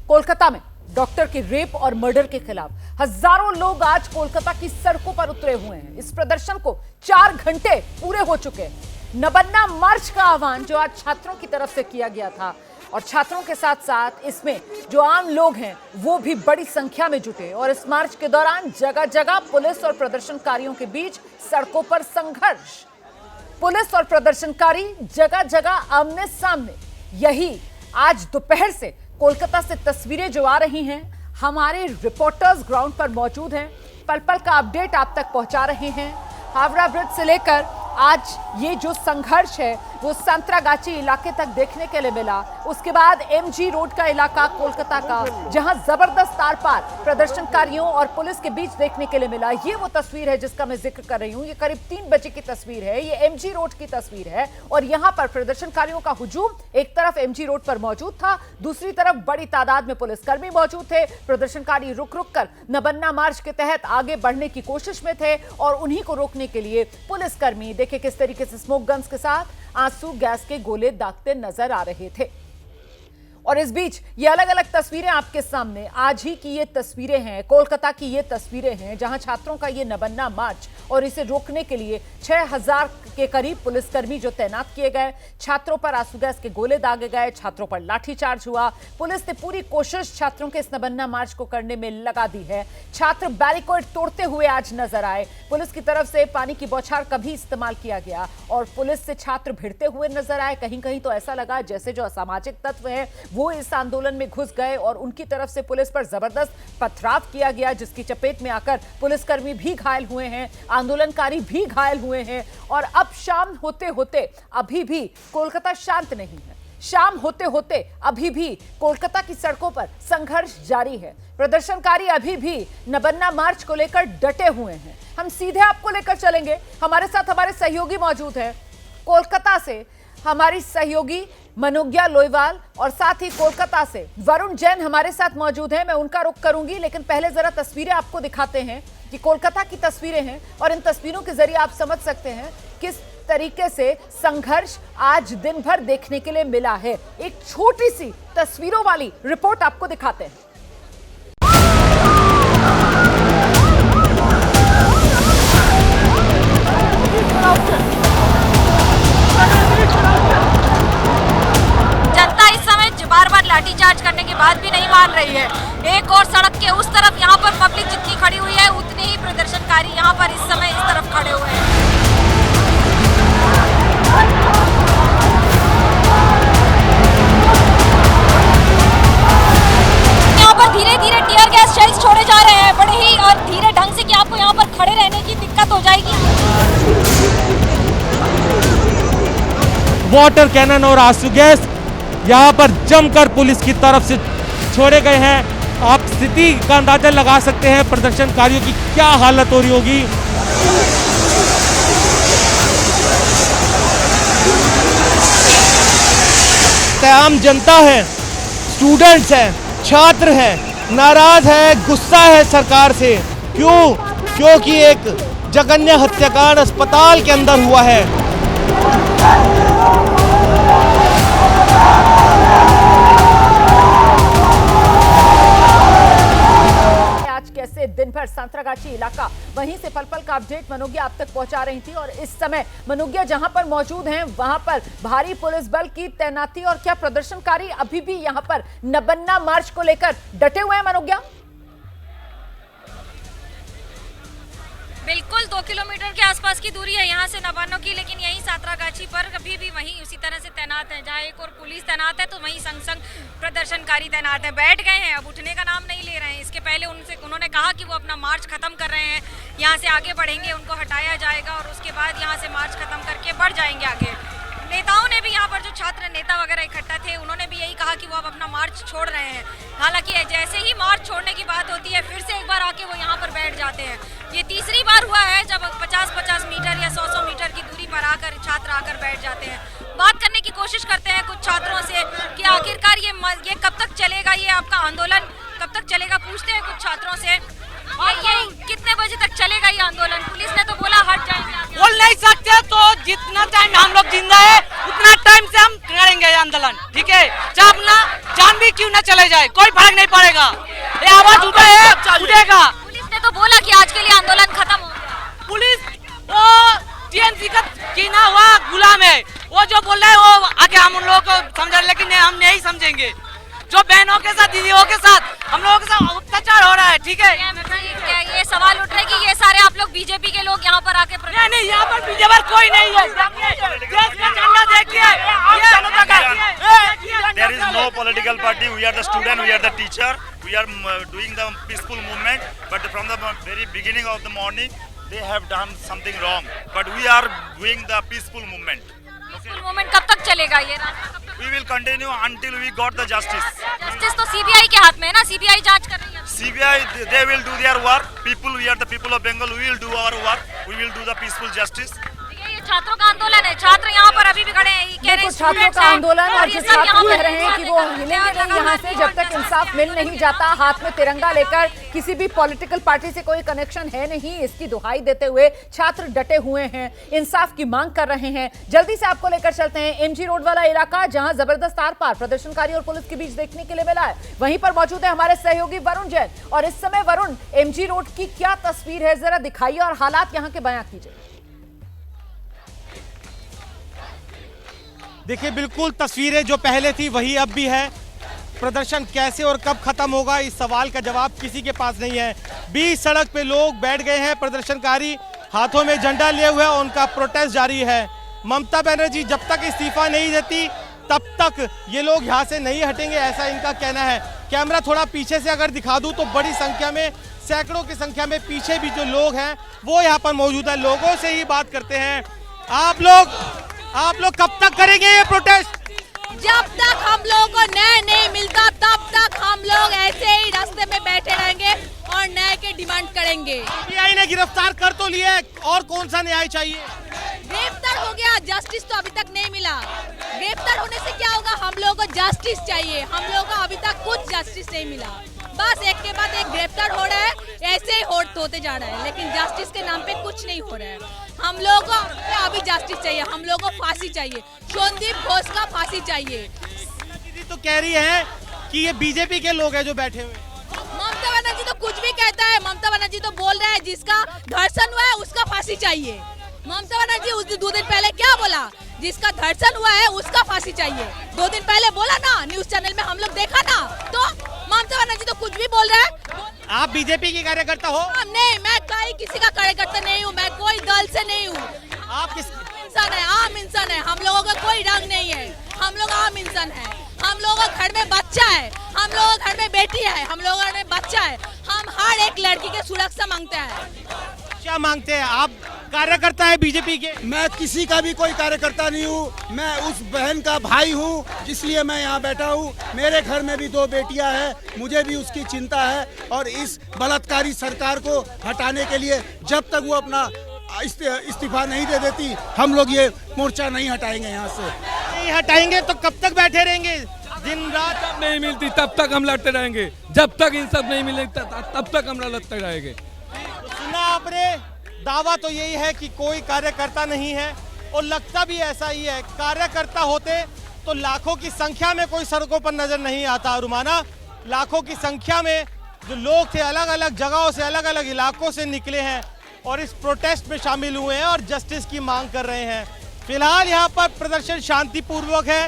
कोलकाता में डॉक्टर के रेप और मर्डर के खिलाफ हजारों लोग आज कोलकाता की सड़कों पर उतरे हुए हैं। इस प्रदर्शन को 4 घंटे पूरे हो चुके हैं। नबन्ना मार्च का आह्वान जो आज छात्रों की तरफ से किया गया था और छात्रों के साथ साथ इसमें जो आम लोग हैं वो भी बड़ी संख्या में जुटे और इस मार्च के दौरान जगह जगह पुलिस और प्रदर्शनकारियों के बीच सड़कों पर संघर्ष। पुलिस और प्रदर्शनकारी जगह जगह आमने सामने। यही आज दोपहर से कोलकाता से तस्वीरें जो आ रही हैं, हमारे रिपोर्टर्स ग्राउंड पर मौजूद हैं, पल पल का अपडेट आप तक पहुंचा रहे हैं। हावड़ा ब्रिज से लेकर आज ये जो संघर्ष है वो संतरागाछी इलाके तक देखने के लिए मिला। उसके बाद एमजी रोड का इलाका कोलकाता का, जहां जबरदस्त तार पार प्रदर्शनकारियों और पुलिस के बीच देखने के लिए मिला। ये वो तस्वीर है जिसका मैं जिक्र कर रही हूं। ये करीब 3 बजे की तस्वीर है। ये एमजी रोड की तस्वीर है और यहां पर प्रदर्शनकारियों का हुजूम एक तरफ एमजी रोड पर मौजूद था, दूसरी तरफ बड़ी तादाद में पुलिसकर्मी मौजूद थे। प्रदर्शनकारी रुक रुक कर नबन्ना मार्च के तहत आगे बढ़ने की कोशिश में थे और उन्हीं को रोकने के लिए पुलिसकर्मी देखिए किस तरीके से स्मोक गन्स के साथ आंसू गैस के गोले दागते नजर आ रहे थे। और इस बीच ये अलग अलग तस्वीरें आपके सामने आज ही की ये तस्वीरें हैं, कोलकाता की ये तस्वीरें हैं जहां छात्रों का ये नबन्ना मार्च और इसे रोकने के लिए 6000 के करीब पुलिसकर्मी जो तैनात किए गए। छात्रों पर आंसू गैस के गोले दागे गए, छात्रों पर लाठीचार्ज हुआ। पुलिस ने पूरी कोशिश छात्रों के इस नबन्ना मार्च को करने में लगा दी है। छात्र बैरिकेड तोड़ते हुए आज नजर आए। पुलिस की तरफ से पानी की बौछार का भी इस्तेमाल किया गया और पुलिस से छात्र भिड़ते हुए नजर आए। कहीं कहीं तो ऐसा लगा जैसे जो असामाजिक तत्व है वो इस आंदोलन में घुस गए और उनकी तरफ से पुलिस पर जबरदस्त पथराव किया गया, जिसकी चपेट में आकर पुलिसकर्मी भी घायल हुए हैं, आंदोलनकारी भी घायल हुए हैं। और अब शाम होते होते अभी भी कोलकाता शांत नहीं है। शाम होते होते अभी भी कोलकाता की सड़कों पर संघर्ष जारी है। प्रदर्शनकारी अभी भी नबन्ना मार्च को लेकर डटे हुए हैं। हम सीधे आपको लेकर चलेंगे। हमारे साथ हमारे सहयोगी मौजूद हैं कोलकाता से, हमारी सहयोगी मनोज्ञा लोईवाल और साथ ही कोलकाता से वरुण जैन हमारे साथ मौजूद हैं। मैं उनका रुख करूंगी, लेकिन पहले जरा तस्वीरें आपको दिखाते हैं कि कोलकाता की तस्वीरें हैं और इन तस्वीरों के जरिए आप समझ सकते हैं किस तरीके से संघर्ष आज दिन भर देखने के लिए मिला है। एक छोटी सी तस्वीरों वाली रिपोर्ट आपको दिखाते हैं। बार-बार लाठीचार्ज करने के बाद भी नहीं मान रही है। एक और सड़क के उस तरफ यहाँ पर पब्लिक जितनी खड़ी हुई है उतनी ही प्रदर्शनकारी यहाँ पर इस समय इस तरफ खड़े हुए हैं। यहाँ पर धीरे-धीरे टीयर गैस शेल्स छोड़े जा रहे हैं, बड़े ही और धीरे ढंग से कि आपको यहाँ पर खड़े रहने की दिक्कत हो जाएगी। वाटर कैनन और आंसू गैस यहाँ पर जमकर पुलिस की तरफ से छोड़े गए हैं। आप स्थिति का अंदाजा लगा सकते हैं प्रदर्शनकारियों की क्या हालत हो रही होगी। आम जनता है, स्टूडेंट्स हैं, छात्र हैं, नाराज है, गुस्सा है सरकार से। क्यों? क्योंकि एक जघन्य हत्याकांड अस्पताल के अंदर हुआ है। कैसे दिन भर संतरागाछी इलाका, वहीं से पल पल का अपडेट मनोज्ञा आप तक पहुंचा रही थी और इस समय मनोज्ञा जहां पर मौजूद हैं वहां पर भारी पुलिस बल की तैनाती और क्या प्रदर्शनकारी अभी भी यहां पर नबन्ना मार्च को लेकर डटे हुए हैं मनोज्ञा? बिल्कुल 2 किलोमीटर के आसपास की दूरी है यहाँ से नबानो की, लेकिन यहीं संतरागाछी पर कभी भी वहीं उसी तरह से तैनात है। जहाँ एक और पुलिस तैनात है तो वहीं संग संग प्रदर्शनकारी तैनात है। बैठ गए हैं, अब उठने का नाम नहीं ले रहे हैं। इसके पहले उन्होंने कहा कि वो अपना मार्च खत्म कर रहे हैं, यहाँ से आगे बढ़ेंगे, उनको हटाया जाएगा और उसके बाद यहाँ से मार्च खत्म करके बढ़ जाएंगे आगे। नेताओं ने भी यहाँ पर जो छात्र नेता वगैरह इकट्ठा थे उन्होंने भी यही कहा कि वो अब अपना मार्च छोड़ रहे हैं। हालांकि जैसे ही मार्च छोड़ने की बात होती है फिर से एक बार आके वो यहाँ पर बैठ जाते हैं। ये तीसरी बार हुआ है जब 50-50 मीटर या 100-100 मीटर की दूरी पर आकर छात्र आकर बैठ जाते हैं। बात करने की कोशिश करते हैं कुछ छात्रों से कि आखिरकार ये कब तक चलेगा, ये आपका आंदोलन कब तक चलेगा। पूछते हैं कुछ छात्रों से ये कितने बजे तक चलेगा ये आंदोलन। पुलिस ने तो बोला हट जाएंगे, बोल नहीं सकते, तो जितना टाइम हम लोग जिंदा है उतना टाइम से हम करेंगे आंदोलन, ठीक है। जब ना जान भी क्यों न चले जाए, कोई फर्क नहीं पड़ेगा। ये आवाज उठेगा। पुलिस ने तो बोला कि आज के लिए आंदोलन खत्म हो गया। पुलिस वो टीएमसी का कीना हुआ गुलाम है, वो जो बोल रहा है वो आगे हम उन लोगों को समझा, लेकिन हम नहीं समझेंगे। जो बहनों के साथ, दीदियों के साथ, हम लोगों के साथ अत्याचार हो रहा है, ठीक है। क्या ये सवाल उठ रहा है कि ये सारे आप लोग बीजेपी के लोग यहाँ पर आके नहीं, यहाँ पर बीजेपी कोई नहीं है। देश का झंडा देखिए, There is no political party. We are the student. We are the teacher. We are doing the peaceful movement. But from the very beginning of the morning, they have done something wrong. But we are doing the peaceful movement. Peaceful movement कब तक चलेगा ये रास्ता कब तक? We will continue until we got the justice. Justice तो CBI के हाथ में है ना, सीबीआई जांच कर रही है। CBI, they will do their work. People, we are the people of Bengal. We will do our work. We will do the peaceful justice. ये छात्रों का आंदोलन है, छात्र यहाँ पर अभी भी खड़े हैं, ये कह रहे हैं छात्रों का आंदोलन और जो छात्र कह रहे हैं कि वो हिलेंगे नहीं यहाँ से जब तक इंसाफ मिल नहीं जाता। हाथ में तिरंगा लेकर किसी भी पॉलिटिकल पार्टी से कोई कनेक्शन है नहीं, इसकी दुहाई देते हुए छात्र डटे हुए हैं, इंसाफ की मांग कर रहे हैं। जल्दी से आपको लेकर चलते हैं एमजी रोड वाला इलाका, जहां जबरदस्त आर पार प्रदर्शनकारी और पुलिस के बीच देखने के लिए मिला है। वहीं पर मौजूद है हमारे सहयोगी वरुण जैन, और इस समय वरुण, एमजी रोड की क्या तस्वीर है जरा दिखाइए और हालात यहाँ के बयां कीजिए। देखिए, बिल्कुल तस्वीरें जो पहले थी वही अब भी है। प्रदर्शन कैसे और कब खत्म होगा, इस सवाल का जवाब किसी के पास नहीं है। बीच सड़क पे लोग बैठ गए हैं, प्रदर्शनकारी हाथों में झंडा लिए हुए, उनका प्रोटेस्ट जारी है। ममता बनर्जी जब तक इस्तीफा नहीं देती तब तक ये लोग यहाँ से नहीं हटेंगे, ऐसा इनका कहना है। कैमरा थोड़ा पीछे से अगर दिखा दूं तो बड़ी संख्या में, सैकड़ों की संख्या में पीछे भी जो लोग हैं वो यहाँ पर मौजूद है। लोगों से ही बात करते हैं। आप लोग कब तक करेंगे ये प्रोटेस्ट? जब तक हम लोगों को न्याय नहीं मिलता तब तक हम लोग ऐसे ही रास्ते में बैठे रहेंगे और न्याय की डिमांड करेंगे। सीबीआई ने गिरफ्तार कर तो लिया है, और कौन सा न्याय चाहिए? गिरफ्तार हो गया, जस्टिस तो अभी तक नहीं मिला। गिरफ्तार होने से क्या होगा, हम लोगों को जस्टिस चाहिए। हम लोगों को अभी तक कुछ जस्टिस नहीं मिला, बस एक के बाद एक गिरफ्तार हो रहा है, ऐसे ही होते जा रहा है, लेकिन जस्टिस के नाम पे कुछ नहीं हो रहा है। हम लोगों को अभी जस्टिस चाहिए, हम लोगों को फांसी चाहिए, सोनदीप घोष का फांसी चाहिए। दीदी तो कह रही है कि ये बीजेपी के लोग हैं जो बैठे हुए। ममता बनर्जी तो कुछ भी कहता है, ममता बनर्जी तो बोल रहा है जिसका धर्षण हुआ है उसका फांसी चाहिए। ममता बनर्जी उस 2 दिन पहले क्या बोला, जिसका धर्षण हुआ है उसका फांसी चाहिए। 2 दिन पहले बोला ना, न्यूज चैनल में हम लोग देखा ना। तो ममता बनर्जी तो कुछ भी बोल रहा है। आप बीजेपी के कार्यकर्ता हो? नहीं, मैं किसी का कार्यकर्ता नहीं हूँ, मैं कोई दल से नहीं हूँ। आप किस इंसान है, आम इंसान है, हम लोगों का कोई रंग नहीं है, हम लोग आम इंसान है। हम लोगों के घर में बच्चा है, हम लोगों के घर में बेटी है, हम लोगों में बच्चा है। हम हर एक लड़की के सुरक्षा मांगते हैं। क्या मांगते हैं आप? कार्यकर्ता है बीजेपी के? मैं किसी का भी कोई कार्यकर्ता नहीं हूँ, मैं उस बहन का भाई हूँ, इसलिए मैं यहाँ बैठा हूँ। मेरे घर में भी 2 बेटियाँ हैं, मुझे भी उसकी चिंता है। और इस बलात्कारी सरकार को हटाने के लिए जब तक वो अपना इस्तीफा नहीं दे देती, हम लोग ये मोर्चा नहीं हटाएंगे। यहाँ से नहीं हटाएंगे तो कब तक बैठे रहेंगे? दिन रात नहीं मिलती तब तक हम लड़ते रहेंगे, जब तक इन सब नहीं मिलेगा तब तक हम लड़ते रहेंगे। सुना आपने, दावा तो यही है कि कोई कार्यकर्ता नहीं है, और लगता भी ऐसा ही है। कार्यकर्ता होते तो लाखों की संख्या में कोई सड़कों पर नजर नहीं आता। रुमाना, लाखों की संख्या में जो लोग थे अलग अलग जगहों से, अलग अलग इलाकों से निकले हैं और इस प्रोटेस्ट में शामिल हुए हैं और जस्टिस की मांग कर रहे हैं। फिलहाल यहाँ पर प्रदर्शन शांतिपूर्वक है।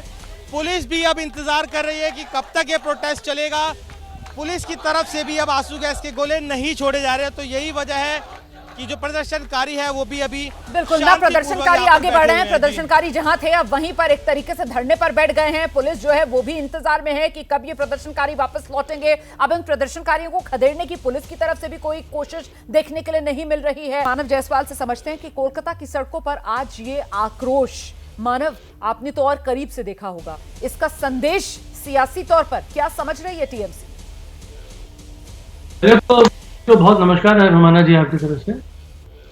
पुलिस भी अब इंतजार कर रही है कि कब तक ये प्रोटेस्ट चलेगा। पुलिस की तरफ से भी अब आंसू गैस के गोले नहीं छोड़े जा रहे, तो यही वजह है कि जो प्रदर्शनकारी है वो भी अभी बिल्कुल ना, प्रदर्शनकारी आगे बढ़ रहे हैं। प्रदर्शनकारी जहां थे अब वहीं पर एक तरीके से धरने पर बैठ गए हैं। पुलिस जो है वो भी इंतजार में है कि कब ये प्रदर्शनकारी वापस लौटेंगे। अब इन प्रदर्शनकारियों को खदेड़ने की पुलिस की तरफ से भी कोई कोशिश देखने के लिए नहीं मिल रही है। मानव जायसवाल से समझते हैं कि कोलकाता की सड़कों पर आज ये आक्रोश, मानव आपने तो और करीब से देखा होगा, इसका संदेश सियासी तौर पर क्या समझ रही है टीएमसी? तो बहुत नमस्कार है रुमाना जी आपकी तरफ से।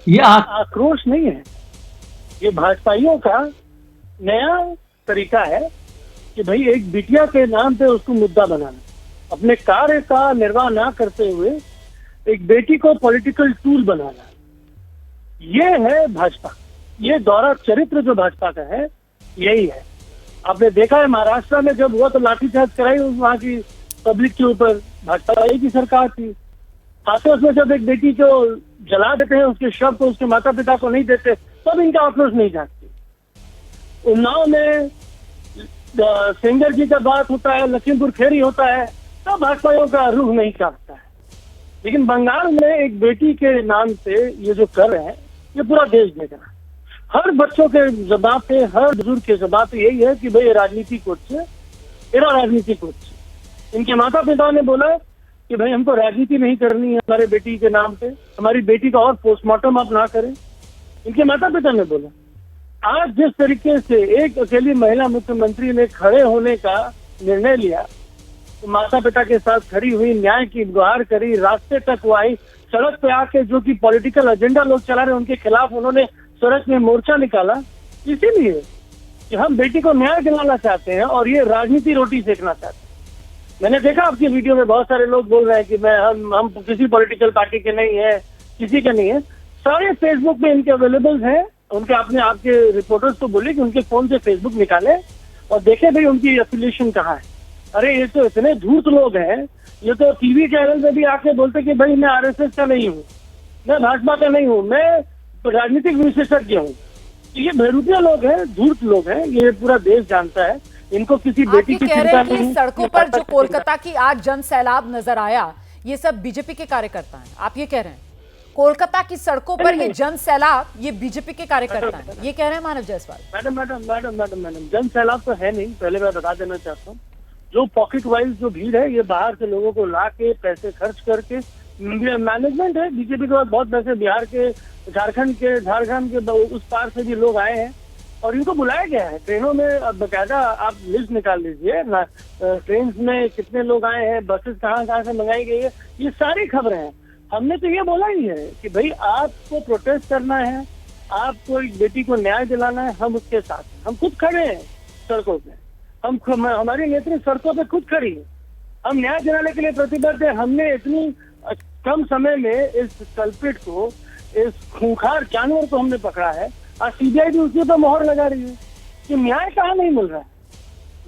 ये आक्रोश नहीं है, ये भाजपाइयों का नया तरीका है कि भाई एक बिटिया के नाम पे उसको मुद्दा बनाना, अपने कार्य का निर्वाह ना करते हुए एक बेटी को पॉलिटिकल टूल बनाना। ये है भाजपा, ये दौरा चरित्र जो भाजपा का है यही है। आपने देखा है महाराष्ट्र में जब हुआ तो लाठीचार्ज कराई वहाँ की पब्लिक के ऊपर, भाजपा की सरकार थी। हाथों में जब एक बेटी को जला देते हैं, उसके शव को उसके माता पिता को नहीं देते, तब इनका आक्रोश नहीं जागती। उन्नाव में सेंगर जी का बात होता है, लखीमपुर खेरी होता है, तब भाजपाइयों का रूह नहीं कांपता है। लेकिन बंगाल में एक बेटी के नाम से ये जो कर रहे हैं, ये पूरा देश देख रहा है। हर बच्चों के जवाब पे, हर बुजुर्ग के जवाब पे यही है कि भाई राजनीति कुछ एरा राजनीति कुछ। इनके माता पिता ने बोला कि भाई हमको राजनीति नहीं करनी है हमारे बेटी के नाम पे, हमारी बेटी का और पोस्टमार्टम आप ना करें, इनके माता पिता ने बोला। आज जिस तरीके से एक अकेली महिला मुख्यमंत्री ने खड़े होने का निर्णय लिया, तो माता पिता के साथ खड़ी हुई, न्याय की गुहार करी, रास्ते तक वो आई, सड़क पे आके जो कि पॉलिटिकल एजेंडा लोग चला रहे उनके खिलाफ उन्होंने सड़क में मोर्चा निकाला, इसीलिए कि हम बेटी को न्याय दिलाना चाहते हैं और ये राजनीति रोटी सेकना चाहते हैं। मैंने देखा आपकी वीडियो में बहुत सारे लोग बोल रहे हैं कि हम किसी पॉलिटिकल पार्टी के नहीं है, किसी के नहीं है। सारे फेसबुक पे इनके अवेलेबल हैं। उनके आपके रिपोर्टर्स को बोले कि उनके फोन से फेसबुक निकाले और देखे भाई उनकी एफिलिएशन कहाँ है। अरे ये तो इतने धूर्त लोग हैं, ये तो टीवी चैनल पे भी आके बोलते कि भाई मैं आरएसएस का नहीं हूँ, मैं भाजपा का नहीं हूँ, मैं राजनीतिक विशेषज्ञ हूँ। ये बेरुपया लोग हैं, धूर्त लोग हैं, ये पूरा देश जानता है। इनको किसी बेटी की चिंता नहीं। सड़कों पर जो कोलकाता की आज जन सैलाब नजर आया, ये सब बीजेपी के कार्यकर्ता हैं, आप ये कह रहे हैं? कोलकाता की सड़कों पर ये जन सैलाब ये बीजेपी के कार्यकर्ता हैं, ये कह रहे हैं मानव जायसवाल। मैडम जन सैलाब तो है नहीं। पहले मैं बता देना चाहता हूँ, जो पॉकेट वाइज जो भीड़ है, ये बाहर से लोगों को ला के पैसे खर्च करके मैनेजमेंट है बीजेपी के पास, बहुत पैसे बिहार के, झारखंड के उस पार से भी लोग आए हैं और इनको बुलाया गया है ट्रेनों में। अब बकायदा आप लिस्ट निकाल लीजिए ना, ट्रेन में कितने लोग आए हैं, बसेस कहाँ से मंगाई गई है, ये सारी खबरें हैं। हमने तो ये बोला ही है कि भाई आपको प्रोटेस्ट करना है, आपको एक बेटी को न्याय दिलाना है, हम उसके साथ हैं। हम खुद खड़े हैं सड़कों पे, हमारी नेत्री सड़कों पे खुद खड़ी है। हम न्याय दिलाने के लिए प्रतिबद्ध है। हमने इतनी कम समय में इस कल्प्रिट को, इस खूंखार जानवर को हमने पकड़ा है। आज सीबीआई भी उसी पर मोहर लगा रही है कि न्याय कहाँ नहीं मिल रहा है।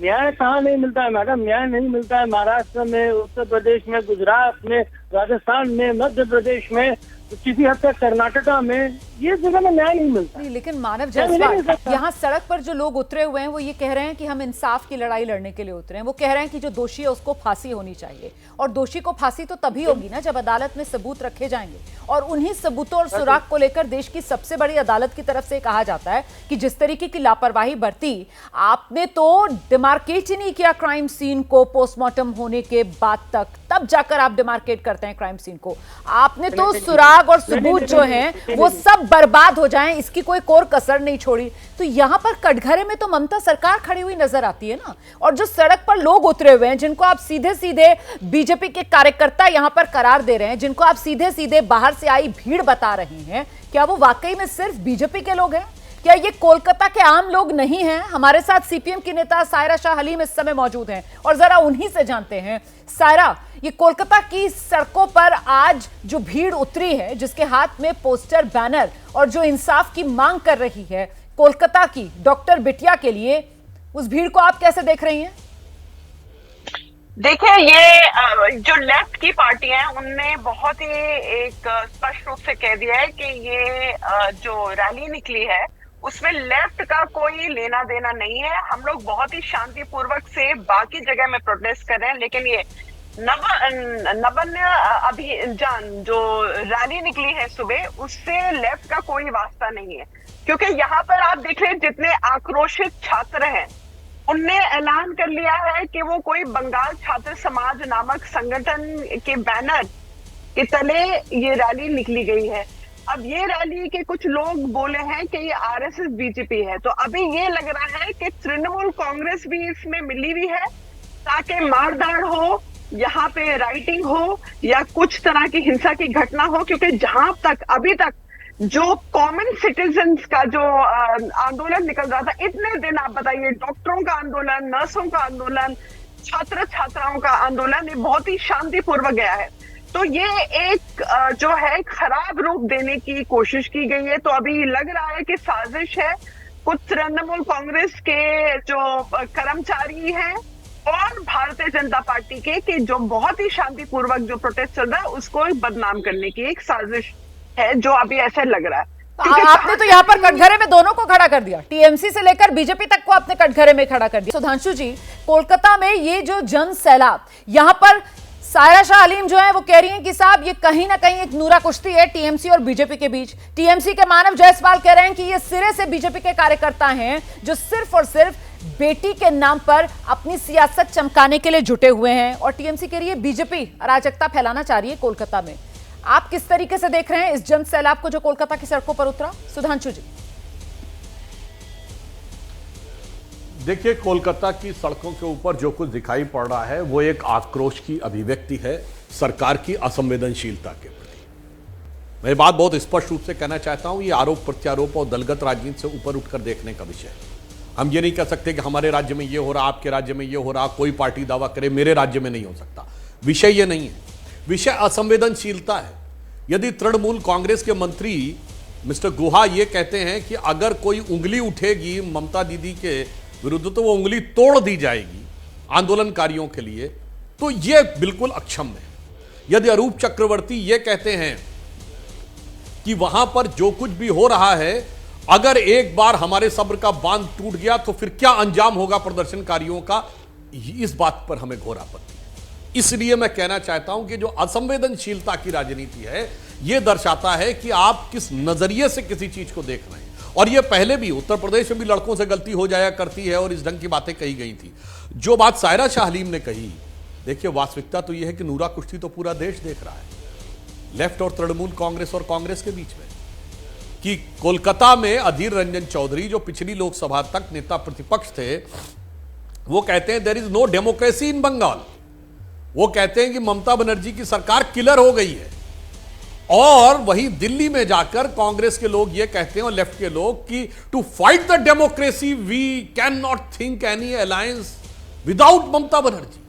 न्याय कहाँ नहीं मिलता है मैडम? न्याय नहीं मिलता है महाराष्ट्र में, उत्तर प्रदेश में, गुजरात में, राजस्थान में, मध्य प्रदेश में, किसी हद तक कर्नाटका में, ये जगह में न्याय नहीं मिलता। नहीं, लेकिन मानव जायसवाल, यहाँ सड़क पर जो लोग उतरे हुए हैं वो ये कह रहे हैं कि हम इंसाफ की लड़ाई लड़ने के लिए उतरे हैं। वो कह रहे हैं कि जो दोषी है उसको फांसी होनी चाहिए, और दोषी को फांसी तो तभी होगी ना जब अदालत में सबूत रखे जाएंगे। और उन्हीं सबूतों और सुराग को लेकर देश की सबसे बड़ी अदालत की तरफ से कहा जाता है कि जिस तरीके की लापरवाही बरती आपने, तो डिमार्केट ही नहीं किया क्राइम सीन को पोस्टमार्टम होने के बाद तक, तब जाकर आप डिमार्केट करते हैं क्राइम सीन को। आपने तो सुराग और सबूत जो हैं वो सब बर्बाद हो जाएं, इसकी कोई कोर कसर नहीं छोड़ी। तो यहाँ पर कटघरे में तो ममता सरकार खड़ी हुई नजर आती है ना, और जो सड़क पर लोग उतरे हुए हैं, जिनको आप सीधे सीधे बीजेपी के कार्यकर्ता यहाँ पर करार दे रहे हैं, जिनको आप सीधे सीधे बाहर से आई भीड़ बता रहे हैं, क्या वो वाकई में सिर्फ बीजेपी के लोग हैं? क्या ये कोलकाता के आम लोग नहीं हैं? हमारे साथ सीपीएम की नेता सायरा शाह हलीम इस समय मौजूद हैं और जरा उन्हीं से जानते हैं। सायरा, ये कोलकाता की सड़कों पर आज जो भीड़ उतरी है, जिसके हाथ में पोस्टर, बैनर और जो इंसाफ की मांग कर रही है कोलकाता की डॉक्टर बिटिया के लिए, उस भीड़ को आप कैसे देख रही हैं? देखिए, ये जो लेफ्ट की पार्टियां हैं उनने बहुत ही एक स्पष्ट रूप से कह दिया है कि ये जो रैली निकली है उसमें लेफ्ट का कोई लेना देना नहीं है। हम लोग बहुत ही शांतिपूर्वक से बाकी जगह में प्रोटेस्ट कर रहे हैं, लेकिन ये नवन्य अभियान जो रैली निकली है सुबह, उससे लेफ्ट का कोई वास्ता नहीं है। क्योंकि यहाँ पर आप देख रहे हैं जितने आक्रोशित छात्र हैं, उनने ऐलान कर लिया है कि वो कोई बंगाल छात्र समाज नामक संगठन के बैनर के तले ये रैली निकली गई है। अब ये रैली के कुछ लोग बोले हैं कि ये आरएसएस बीजेपी है, तो अभी ये लग रहा है कि तृणमूल कांग्रेस भी इसमें मिली हुई है ताकि मारधाड़ हो, यहाँ पे राइटिंग हो या कुछ तरह की हिंसा की घटना हो। क्योंकि जहां तक अभी तक जो कॉमन सिटीजन्स का जो आंदोलन निकल रहा था इतने दिन, आप बताइए, डॉक्टरों का आंदोलन, नर्सों का आंदोलन, छात्र छात्राओं का आंदोलन, ये बहुत ही शांतिपूर्वक गया है। तो ये एक जो है खराब रूप देने की कोशिश की गई है। तो अभी लग रहा है कि साजिश है कुछ तृणमूल कांग्रेस के जो कर्मचारी हैं और भारतीय जनता पार्टी के कि जो बहुत ही शांतिपूर्वक जो प्रोटेस्ट चल रहा है उसको बदनाम करने की एक साजिश है, जो अभी ऐसे लग रहा है। आपने तो यहाँ पर कटघरे में दोनों को खड़ा कर दिया, टीएमसी से लेकर बीजेपी तक को आपने कटघरे में खड़ा कर दिया। सुधांशु जी, कोलकाता में ये जो जन सैलाब, यहाँ पर सायरा शाह हलीम जो है वो कह रही हैं कि साहब ये कहीं ना कहीं एक नूरा कुश्ती है टीएमसी और बीजेपी के बीच। टीएमसी के मानव जायसवाल कह रहे हैं कि ये सिरे से बीजेपी के कार्यकर्ता हैं जो सिर्फ और सिर्फ बेटी के नाम पर अपनी सियासत चमकाने के लिए जुटे हुए हैं, और टीएमसी के लिए बीजेपी अराजकता फैलाना चाह रही है कोलकाता में। आप किस तरीके से देख रहे हैं इस जन सैलाब को जो कोलकाता की सड़कों पर उतरा? सुधांशु जी। देखिए, कोलकाता की सड़कों के ऊपर जो कुछ दिखाई पड़ रहा है वो एक आक्रोश की अभिव्यक्ति है सरकार की असंवेदनशीलता के प्रति। मैं बात बहुत स्पष्ट रूप से कहना चाहता हूं, ये आरोप प्रत्यारोप और दलगत राजनीति से ऊपर उठकर देखने का विषय है। हम ये नहीं कह सकते कि हमारे राज्य में ये हो रहा, आपके राज्य में ये हो रहा, कोई पार्टी दावा करे मेरे राज्य में नहीं हो सकता। विषय ये नहीं है, विषय असंवेदनशीलता है। यदि तृणमूल कांग्रेस के मंत्री मिस्टर गुहा ये कहते हैं कि अगर कोई उंगली उठेगी ममता दीदी के विरुद्ध तो वो उंगली तोड़ दी जाएगी आंदोलनकारियों के लिए, तो ये बिल्कुल अक्षम है। यदि अरूप चक्रवर्ती ये कहते हैं कि वहां पर जो कुछ भी हो रहा है, अगर एक बार हमारे सब्र का बांध टूट गया तो फिर क्या अंजाम होगा प्रदर्शनकारियों का, इस बात पर हमें घोर आपत्ति है। इसलिए मैं कहना चाहता हूं कि जो असंवेदनशीलता की राजनीति है, यह दर्शाता है कि आप किस नजरिए से किसी चीज को देख रहे हैं। और यह पहले भी उत्तर प्रदेश में भी लड़कों से गलती हो जाया करती है और इस ढंग की बातें कही गई थी। जो बात सायरा शाह हलीम ने कही, देखिए वास्तविकता तो यह है कि नूरा कुश्ती तो पूरा देश देख रहा है, लेफ्ट और तृणमूल कांग्रेस और कांग्रेस के बीच में, कि कोलकाता में अधीर रंजन चौधरी जो पिछली लोकसभा तक नेता प्रतिपक्ष थे, वो कहते हैं there is no democracy in Bengal. वो कहते हैं कि ममता बनर्जी की सरकार किलर हो गई है। और वहीं दिल्ली में जाकर कांग्रेस के लोग ये कहते हैं और लेफ्ट के लोग कि to fight the democracy we can not think any alliance without Mamata Banerjee.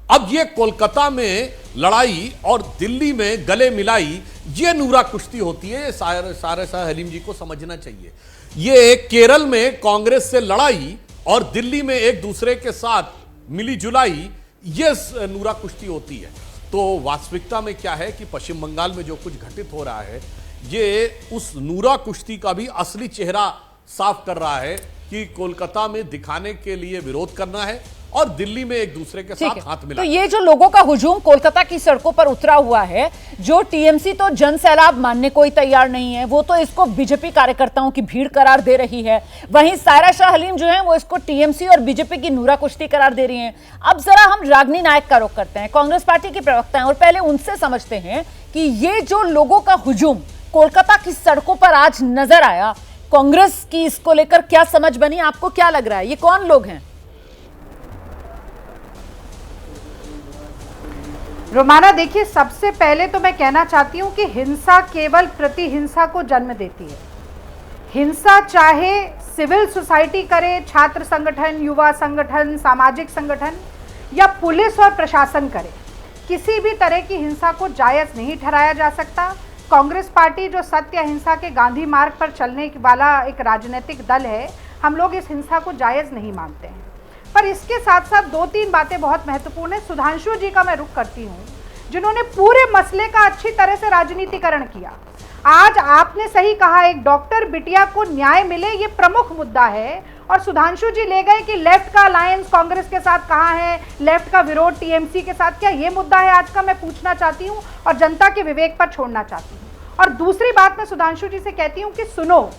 अब ये कोलकाता में लड़ाई और दिल्ली में गले मिलाई, ये नूरा कुश्ती होती है। ये सायरा शाह हलीम जी को समझना चाहिए। ये केरल में कांग्रेस से लड़ाई और दिल्ली में एक दूसरे के साथ मिली जुलाई, ये नूरा कुश्ती होती है। तो वास्तविकता में क्या है कि पश्चिम बंगाल में जो कुछ घटित हो रहा है, ये उस नूरा कुश्ती का भी असली चेहरा साफ कर रहा है कि कोलकाता में दिखाने के लिए विरोध करना है और दिल्ली में एक दूसरे के साथ हाथ मिला। तो ये जो लोगों का हुजूम कोलकाता की सड़कों पर उतरा हुआ है, जो टीएमसी तो जन सैलाब मानने को ही तैयार नहीं है, वो तो इसको बीजेपी कार्यकर्ताओं की भीड़ करार दे रही है। वहीं सायरा शाह हलीम जो है वो इसको टीएमसी और बीजेपी की नूरा कुश्ती करार दे रही हैं। अब जरा हम रागिनी नायक का रुख करते हैं, कांग्रेस पार्टी की प्रवक्ता हैं, और पहले उनसे समझते हैं कि ये जो लोगों का हुजूम कोलकाता की सड़कों पर आज नजर आया, कांग्रेस की इसको लेकर क्या समझ बनी? आपको क्या लग रहा है, ये कौन लोग हैं? रोमाना, देखिए, सबसे पहले तो मैं कहना चाहती हूँ कि हिंसा केवल प्रतिहिंसा को जन्म देती है। हिंसा चाहे सिविल सोसाइटी करे, छात्र संगठन, युवा संगठन, सामाजिक संगठन या पुलिस और प्रशासन करे, किसी भी तरह की हिंसा को जायज़ नहीं ठहराया जा सकता। कांग्रेस पार्टी जो सत्य अहिंसा के गांधी मार्ग पर चलने वाला एक राजनीतिक दल है, हम लोग इस हिंसा को जायज़ नहीं मानते हैं। पर इसके साथ साथ दो तीन बातें बहुत महत्वपूर्ण है। सुधांशु जी का मैं रुख करती हूँ, जिन्होंने पूरे मसले का अच्छी तरह से राजनीतिकरण किया। आज आपने सही कहा, एक डॉक्टर बिटिया को न्याय मिले, ये प्रमुख मुद्दा है। और सुधांशु जी ले गए कि लेफ्ट का अलायंस कांग्रेस के साथ कहाँ है, लेफ्ट का विरोध टीएमसी के साथ, क्या ये मुद्दा है आज का? मैं पूछना चाहती हूँ और जनता के विवेक पर छोड़ना चाहती हूँ। और दूसरी बात मैं सुधांशु जी से कहती हूँ कि सुनो,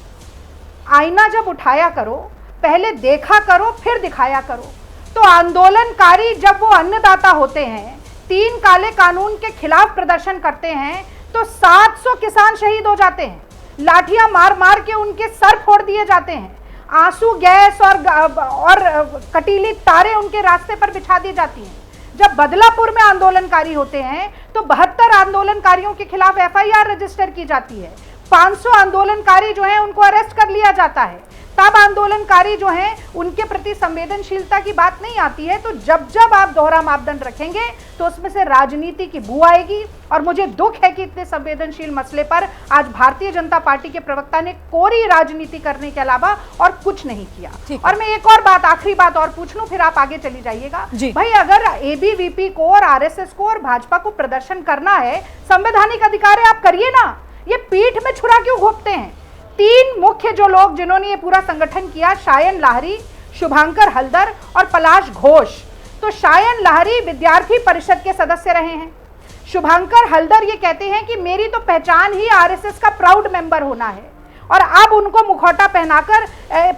आईना जब उठाया करो, पहले देखा करो फिर दिखाया करो। तो आंदोलनकारी जब वो अन्नदाता होते हैं, 3 काले कानून के खिलाफ प्रदर्शन करते हैं, तो 700 किसान शहीद हो जाते हैं, लाठियां मार मार के उनके सर फोड़ दिए जाते हैं, आंसू गैस और कटीली तारें उनके रास्ते पर बिछा दी जाती हैं। जब बदलापुर में आंदोलनकारी होते हैं तो 72 आंदोलनकारियों के खिलाफ एफआईआर रजिस्टर की जाती है। 500 आंदोलनकारी जो हैं उनको अरेस्ट कर लिया जाता है। तब आंदोलनकारी जो हैं उनके प्रति संवेदनशीलता की बात नहीं आती है। तो जब जब आप दोहरा मापदंड रखेंगे तो उसमें से राजनीति की बू आएगी। और मुझे दुख है कि इतने संवेदनशील मसले पर आज भारतीय जनता पार्टी के प्रवक्ता ने कोरी राजनीति करने के अलावा और कुछ नहीं किया। और मैं एक और बात, आखिरी बात और पूछ लूं, फिर आप आगे चली जाइएगा। भाई, अगर एबीवीपी को और आरएसएस को और भाजपा को प्रदर्शन करना है, संवैधानिक अधिकार है, आप करिए ना। ये पीठ में छुरा क्यों घोंपते हैं? 3 मुख्य जो लोग जिन्होंने ये पूरा संगठन किया, शायन लाहिरी, शुभांकर हल्दर और पलाश घोष। तो शायन लाहिरी विद्यार्थी परिषद के सदस्य रहे हैं। शुभांकर हल्दर ये कहते हैं कि मेरी तो पहचान ही आरएसएस का प्राउड मेंबर होना है, और अब उनको मुखौटा पहनाकर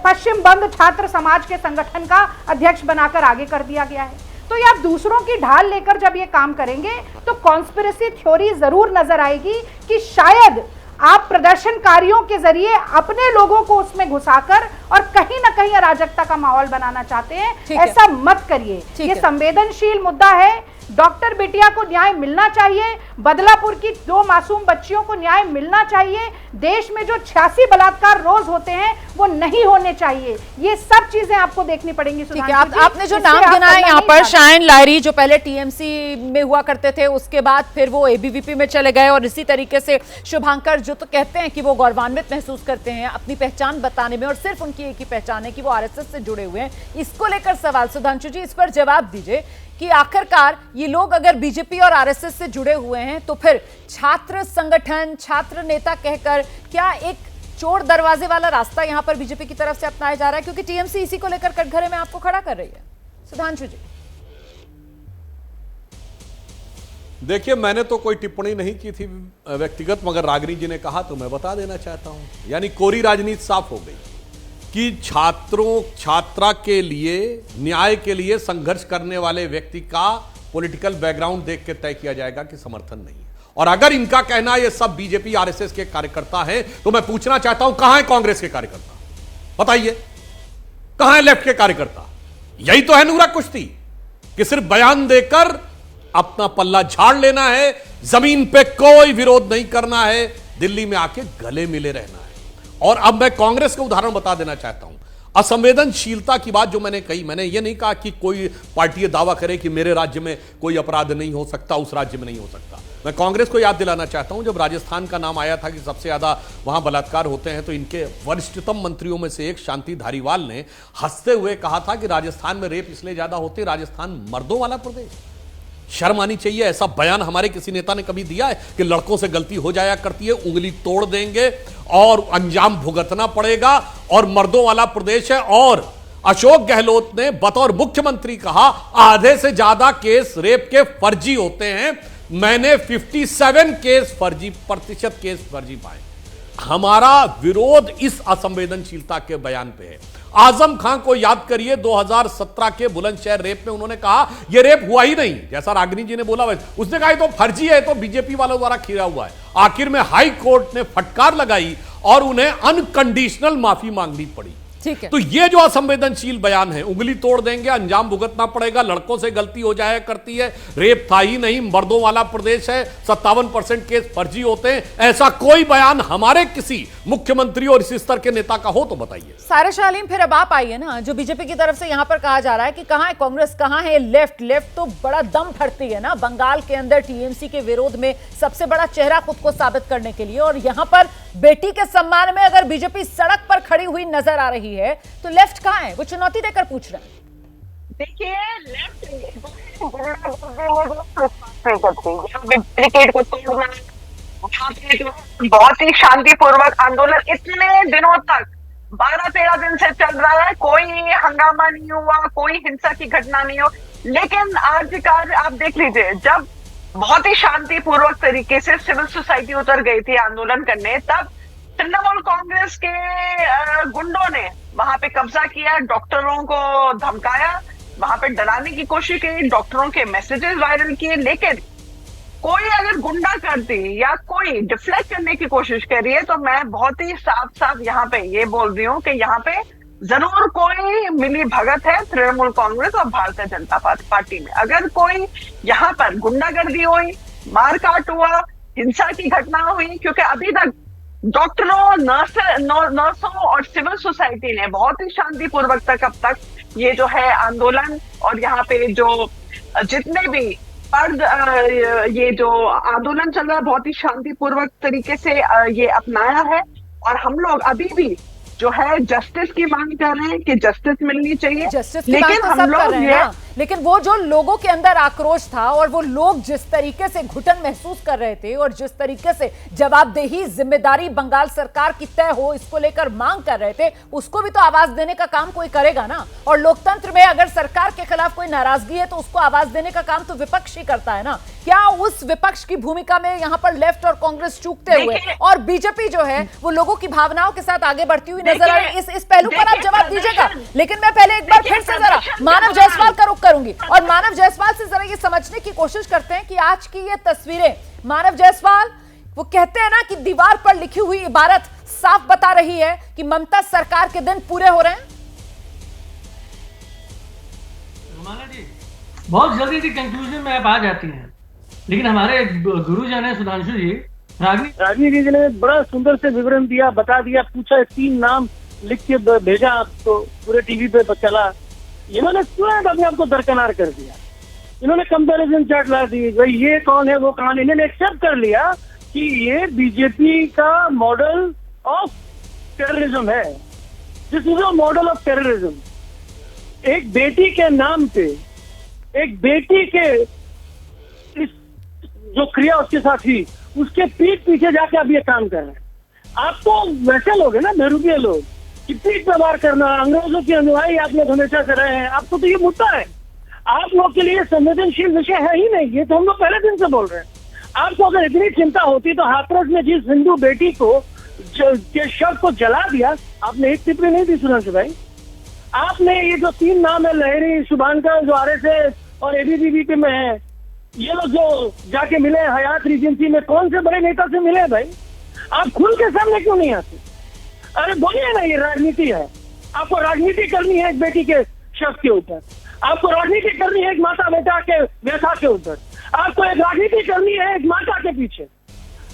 पश्चिम बंग छात्र समाज के संगठन का अध्यक्ष बनाकर आगे कर दिया गया है। तो ये आप दूसरों की ढाल लेकर जब ये काम करेंगे तो कॉन्स्पिरेसी थ्योरी जरूर नजर आएगी कि शायद आप प्रदर्शनकारियों के जरिए अपने लोगों को उसमें घुसाकर और कहीं ना कहीं अराजकता का माहौल बनाना चाहते हैं। ऐसा मत करिए। ये संवेदनशील मुद्दा है। डॉक्टर बिटिया को न्याय मिलना चाहिए। बदलापुर की 2 मासूम बच्चियों को न्याय मिलना चाहिए। देश में जो 86 बलात्कार रोज होते हैं वो नहीं होने चाहिए। ये सब चीजें आपको देखनी पड़ेंगी। ठीक है, आपने जो नाम गिनाए यहाँ पर, शायन लाहिरी जो पहले टीएमसी में हुआ करते थे, उसके बाद फिर वो एबीवीपी में चले गए, और इसी तरीके से शुभांकर जो तो कहते हैं कि वो गौरवान्वित महसूस करते हैं अपनी पहचान बताने में, और सिर्फ उनकी एक ही पहचान है कि वो आरएसएस से जुड़े हुए हैं। इसको लेकर सवाल, सुधांशु जी, इस पर जवाब दीजिए कि आखिरकार ये लोग अगर बीजेपी और आरएसएस से जुड़े हुए हैं तो फिर छात्र संगठन, छात्र नेता कहकर क्या एक चोर दरवाजे वाला रास्ता यहां पर बीजेपी की तरफ से अपनाया जा रहा है? क्योंकि टीएमसी इसी को लेकर कटघरे में आपको खड़ा कर रही है। सुधांशु जी, देखिए, मैंने तो कोई टिप्पणी नहीं की थी व्यक्तिगत, मगर रागिनी जी ने कहा तो मैं बता देना चाहता हूं। यानी कोरी राजनीति साफ हो गई कि छात्रा के लिए, न्याय के लिए संघर्ष करने वाले व्यक्ति का पॉलिटिकल बैकग्राउंड देख के तय किया जाएगा कि समर्थन नहीं है। और अगर इनका कहना ये सब बीजेपी आरएसएस के कार्यकर्ता हैं, तो मैं पूछना चाहता हूं कहां है कांग्रेस के कार्यकर्ता? बताइए, कहां है लेफ्ट के कार्यकर्ता? यही तो है नूरा कुश्ती कि सिर्फ बयान देकर अपना पल्ला झाड़ लेना है, जमीन पे कोई विरोध नहीं करना है, दिल्ली में आके गले मिले रहना है। और अब मैं कांग्रेस का उदाहरण बता देना चाहता हूं। असंवेदनशीलता की बात जो मैंने कही, मैंने ये नहीं कहा कि कोई पार्टी ये दावा करे कि मेरे राज्य में कोई अपराध नहीं हो सकता, उस राज्य में नहीं हो सकता। मैं कांग्रेस को याद दिलाना चाहता हूं, जब राजस्थान का नाम आया था कि सबसे ज्यादा वहां बलात्कार होते हैं, तो इनके वरिष्ठतम मंत्रियों में से एक शांति धारीवाल ने हंसते हुए कहा था कि राजस्थान में रेप इसलिए ज्यादा होते, राजस्थान मर्दों वाला प्रदेश। शर्म आनी चाहिए। ऐसा बयान हमारे किसी नेता ने कभी दिया है कि लड़कों से गलती हो जाया करती है, उंगली तोड़ देंगे और अंजाम भुगतना पड़ेगा, और मर्दों वाला प्रदेश है। और अशोक गहलोत ने बतौर मुख्यमंत्री कहा आधे से ज्यादा केस रेप के फर्जी होते हैं। मैंने 57 प्रतिशत केस फर्जी पाए। हमारा विरोध इस असंवेदनशीलता के बयान पे है। आजम खान को याद करिए, 2017 के बुलंदशहर रेप में उन्होंने कहा यह रेप हुआ ही नहीं, जैसा रागिनी जी ने बोला वैसे। उसने कहा तो फर्जी है, तो बीजेपी वालों द्वारा खीरा हुआ है। आखिर में हाई कोर्ट ने फटकार लगाई और उन्हें अनकंडीशनल माफी मांगनी पड़ी। ठीक है। तो ये जो असंवेदनशील बयान है, उंगली तोड़ देंगे, अंजाम भुगतना पड़ेगा, लड़कों से गलती हो जाया करती है, रेप था ही नहीं, मर्दों वाला प्रदेश है, 57% केस फर्जी होते हैं, ऐसा कोई बयान हमारे किसी मुख्यमंत्री और इस स्तर के नेता का हो तो बताइए। सारे शालीम, फिर अब आप आइए ना। जो बीजेपी की तरफ से यहां पर कहा जा रहा है कि कहां है कांग्रेस, कहां है लेफ्ट। लेफ्ट तो बड़ा दम फड़ती है ना बंगाल के अंदर टीएमसी के विरोध में सबसे बड़ा चेहरा खुद को साबित करने के लिए, और यहां पर बेटी के सम्मान में अगर बीजेपी सड़क पर खड़ी हुई नजर आ रही है तो लेफ्ट कहां है? वो चुनौती देकर पूछ रहे हैं। देखिए, लेफ्ट को तोड़ना, बहुत ही शांतिपूर्वक आंदोलन इतने दिनों तक 12-13 दिन से चल रहा है, कोई हंगामा नहीं हुआ, कोई हिंसा की घटना नहीं हो। लेकिन आखिरकार आप देख लीजिए, जब बहुत ही शांतिपूर्वक तरीके से सिविल सोसाइटी उतर गई थी आंदोलन करने, तब तृणमूल कांग्रेस के गुंडों ने वहां पे कब्जा किया, डॉक्टरों को धमकाया, वहां पे डराने की कोशिश की, डॉक्टरों के मैसेजेस वायरल किए। लेकिन कोई अगर गुंडागर्दी या कोई डिफ्लेक्ट करने की कोशिश कर रही है, तो मैं बहुत ही साफ साफ यहाँ पे ये बोल रही हूँ कि यहाँ पे जरूर कोई मिली भगत है तृणमूल कांग्रेस और भारतीय जनता पार्टी में। अगर कोई यहाँ पर गुंडागर्दी हुई, मारकाट हुआ, हिंसा की घटना हुई, क्योंकि अभी तक डॉक्टरों, नर्सों और सिविल सोसाइटी ने बहुत ही शांतिपूर्वक तक अब तक ये जो है आंदोलन और यहाँ पे जो जितने भी ये जो आंदोलन चल रहा है बहुत ही शांतिपूर्वक तरीके से ये अपनाया है। और हम लोग अभी भी जो है जस्टिस की मांग कर रहे हैं कि जस्टिस मिलनी चाहिए। जस्टिस की मांग तो सब कर रहे हैं ना, लेकिन वो जो लोगों के अंदर आक्रोश था और वो लोग जिस तरीके से घुटन महसूस कर रहे थे और जिस तरीके से जवाबदेही, जिम्मेदारी बंगाल सरकार की तय हो इसको लेकर मांग कर रहे थे, उसको भी तो आवाज देने का काम कोई करेगा ना। और लोकतंत्र में अगर सरकार के खिलाफ कोई नाराजगी है तो उसको आवाज देने का काम तो विपक्ष ही करता है ना। क्या उस विपक्ष की भूमिका में यहाँ पर लेफ्ट और कांग्रेस चूकते हुए और बीजेपी जो है वो लोगों की भावनाओं के साथ आगे बढ़ती हुई नजर आ रही है? इस पहलू पर आप जवाब दीजिएगा, लेकिन मैं पहले एक बार फिर से जरा मानव जायसवाल का रुख करूंगी और मानव जायसवाल से जरा ये समझने की कोशिश करते हैं कि आज की ये तस्वीरें, मानव जायसवाल, वो कहते हैं ना कि दीवार पर लिखी हुई इबारत साफ बता रही है कि ममता सरकार के दिन पूरे हो रहे हैं। रुमाना जी, बहुत जल्दी से कंक्लूजन में आप आ जाती हैं, लेकिन हमारे गुरुजन है सुधांशु जी, राजनीति जी ने बड़ा सुंदर से विवरण दिया, बता दिया, पूछा, 3 नाम लिख के भेजा आपको, पूरे टीवी पे चला। इन्होंने तुरंत अपने आप को दरकिनार कर दिया। इन्होंने कंपैरिजन चार्ट ला दी, भाई ये कौन है वो कौन है। इन्होंने एक्सेप्ट कर लिया कि ये बीजेपी का मॉडल ऑफ टेररिज्म है। This is a model of terrorism. एक बेटी के नाम पे, एक बेटी के इस जो क्रिया उसके साथ हुई, उसके पीठ पीछे जाके अब ये काम कर रहे हैं। आप तो वैसे लोग हैं ना, बहरूपिये लोग, कि पीठ पे वार करना, अंग्रेजों के अनुयायी आप लोग हमेशा से रहे हैं। आपको तो ये मुद्दा है, आप लोग के लिए संवेदनशील विषय है ही नहीं। ये तो हम लोग पहले दिन से बोल रहे हैं। आपको अगर इतनी चिंता होती तो हाथरस में जिस हिंदू बेटी को के शव को जला दिया, आपने एक टिप्पणी नहीं दी सुधांशु भाई। आपने ये जो 3 नाम है, लहरी, शुभांकर जो RSS और ABVP में है, ये लोग जो जाके मिले हयात रीजेंसी में, कौन से बड़े नेता से मिले भाई? आप खुल के सामने क्यों नहीं आते? अरे बोलिए ना, ये राजनीति है। आपको राजनीति करनी है एक बेटी के शव के ऊपर, आपको राजनीति करनी है एक माता बेटा के व्यथा के ऊपर, आपको एक राजनीति करनी है एक माता के पीछे।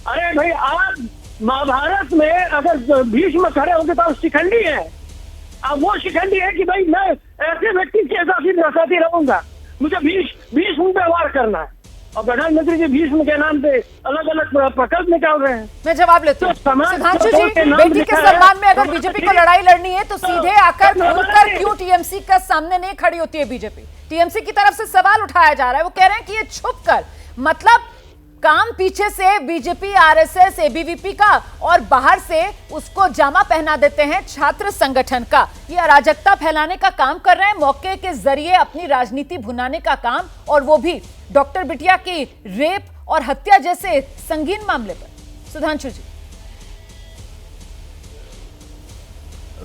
अरे भाई, आप महाभारत में अगर भीष्म खड़े होंगे तो आप शिखंडी है। अब वो शिखंडी है कि भाई मैं ऐसे व्यक्ति के साथ रहूंगा, मुझे भीष्म पे वार करना है। और प्रधानमंत्री जी भीष्म के नाम पे अलग अलग प्रकल्प निकाल रहे हैं। मैं जवाब लेती हूँ। सुधांशु जी, बेटी के सम्मान में अगर बीजेपी को लड़ाई लड़नी है तो सीधे आकर खुलकर क्यों टीएमसी का सामने नहीं खड़ी होती है बीजेपी? टीएमसी की तरफ से सवाल उठाया जा रहा है, वो कह रहे हैं कि ये छुप कर, मतलब काम पीछे से बीजेपी, RSS, ABVP का और बाहर से उसको जामा पहना देते हैं छात्र संगठन का। ये अराजकता फैलाने का काम कर रहे हैं, मौके के जरिए अपनी राजनीति भुनाने का काम, और वो भी डॉक्टर बिटिया की रेप और हत्या जैसे संगीन मामले पर। सुधांशु जी।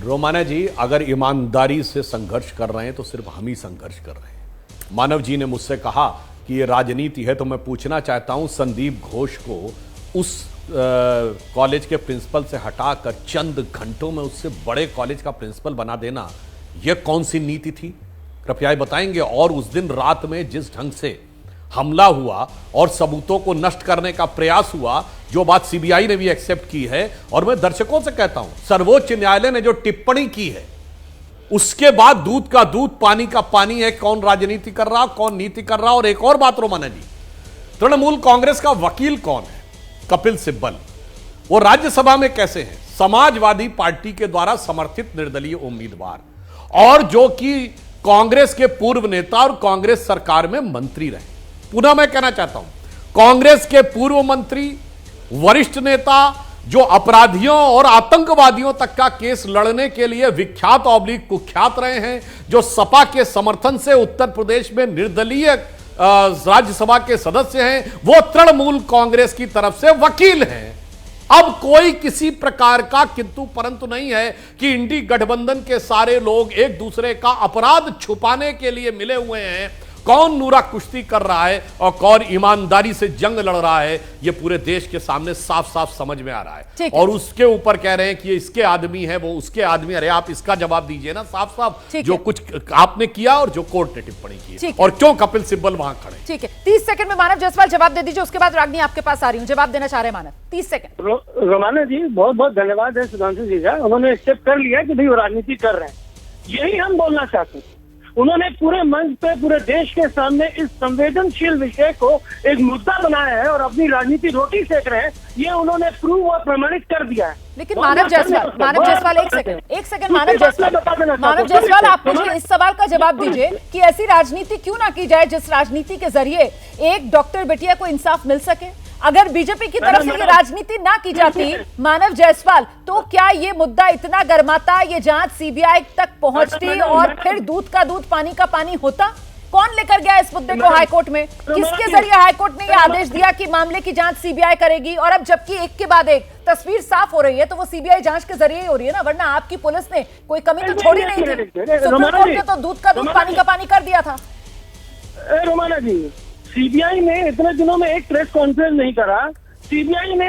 रोमाना जी, अगर ईमानदारी से संघर्ष कर रहे हैं तो सिर्फ हम ही संघर्ष कर रहे हैं। मानव जी ने मुझसे कहा कि ये राजनीति है, तो मैं पूछना चाहता हूं संदीप घोष को उस कॉलेज के प्रिंसिपल से हटाकर चंद घंटों में उससे बड़े कॉलेज का प्रिंसिपल बना देना, यह कौन सी नीति थी? कृपया बताएंगे। और उस दिन रात में जिस ढंग से हमला हुआ और सबूतों को नष्ट करने का प्रयास हुआ, जो बात CBI ने भी एक्सेप्ट की है, और मैं दर्शकों से कहता हूं सर्वोच्च न्यायालय ने जो टिप्पणी की है, उसके बाद दूध का दूध पानी का पानी है। कौन राजनीति कर रहा, कौन नीति कर रहा। और एक और बात रोमाना जी, तृणमूल कांग्रेस का वकील कौन है? कपिल सिब्बल। वो राज्यसभा में कैसे हैं? समाजवादी पार्टी के द्वारा समर्थित निर्दलीय उम्मीदवार, और जो कि कांग्रेस के पूर्व नेता और कांग्रेस सरकार में मंत्री रहे। पुनः मैं कहना चाहता हूं, कांग्रेस के पूर्व मंत्री, वरिष्ठ नेता, जो अपराधियों और आतंकवादियों तक का केस लड़ने के लिए विख्यात ऑब्लिक कुख्यात रहे हैं, जो सपा के समर्थन से उत्तर प्रदेश में निर्दलीय राज्यसभा के सदस्य हैं, वो तृणमूल कांग्रेस की तरफ से वकील हैं। अब कोई किसी प्रकार का किंतु परंतु नहीं है कि इंडी गठबंधन के सारे लोग एक दूसरे का अपराध छुपाने के लिए मिले हुए हैं। कौन नूरा कुश्ती कर रहा है और कौन ईमानदारी से जंग लड़ रहा है, ये पूरे देश के सामने साफ साफ समझ में आ रहा है। और उसके ऊपर कह रहे हैं कि ये इसके आदमी है, वो उसके आदमी। अरे आप इसका जवाब दीजिए ना साफ साफ, जो कुछ आपने किया और जो कोर्ट ने टिप्पणी की, और क्यों कपिल सिब्बल वहां खड़े। ठीक है, 30 सेकंड में मानव जायसवाल जवाब दे दीजिए, उसके बाद रागनी आपके पास आ रही हूँ, जवाब देना चाह रहे हैं मानव। 30 सेकंड। रोमाना जी बहुत बहुत धन्यवाद है सुधांशु जी का, उन्होंने एक्सेप्ट कर लिया कि भाई वो राजनीति कर रहे हैं। यही हम बोलना चाहते हैं। उन्होंने पूरे मंच पे पूरे देश के सामने इस संवेदनशील विषय को एक मुद्दा बनाया है और अपनी राजनीति रोटी सेक रहे हैं, ये उन्होंने प्रूव और प्रमाणित कर दिया है। लेकिन मानव जायसवाल एक सेकंड मानव जायसवाल आप मुझे इस सवाल का जवाब दीजिए कि ऐसी राजनीति क्यों ना की जाए जिस राजनीति के जरिए एक डॉक्टर बिटिया को इंसाफ मिल सके। अगर बीजेपी की तरफ से ये राजनीति ना की जाती मानव जायसवाल, तो क्या ये मुद्दा इतना गर्माता, ये जांच सीबीआई तक पहुंचती और फिर दूध का दूध पानी का पानी होता? कौन लेकर गया इस मुद्दे को हाईकोर्ट में? किसके जरिए हाईकोर्ट ने यह आदेश दिया कि मामले की जांच सीबीआई करेगी? और अब जबकि एक के बाद एक तस्वीर साफ हो रही है तो वो सीबीआई जांच के जरिए ही हो रही है ना, वरना आपकी पुलिस ने कोई कमी तो छोड़ी नहीं थी। सुप्रीम कोर्ट ने तो दूध का दूध पानी का पानी कर दिया था। रोमाना जी, सीबीआई ने इतने दिनों में एक प्रेस कॉन्फ्रेंस नहीं करा। सीबीआई ने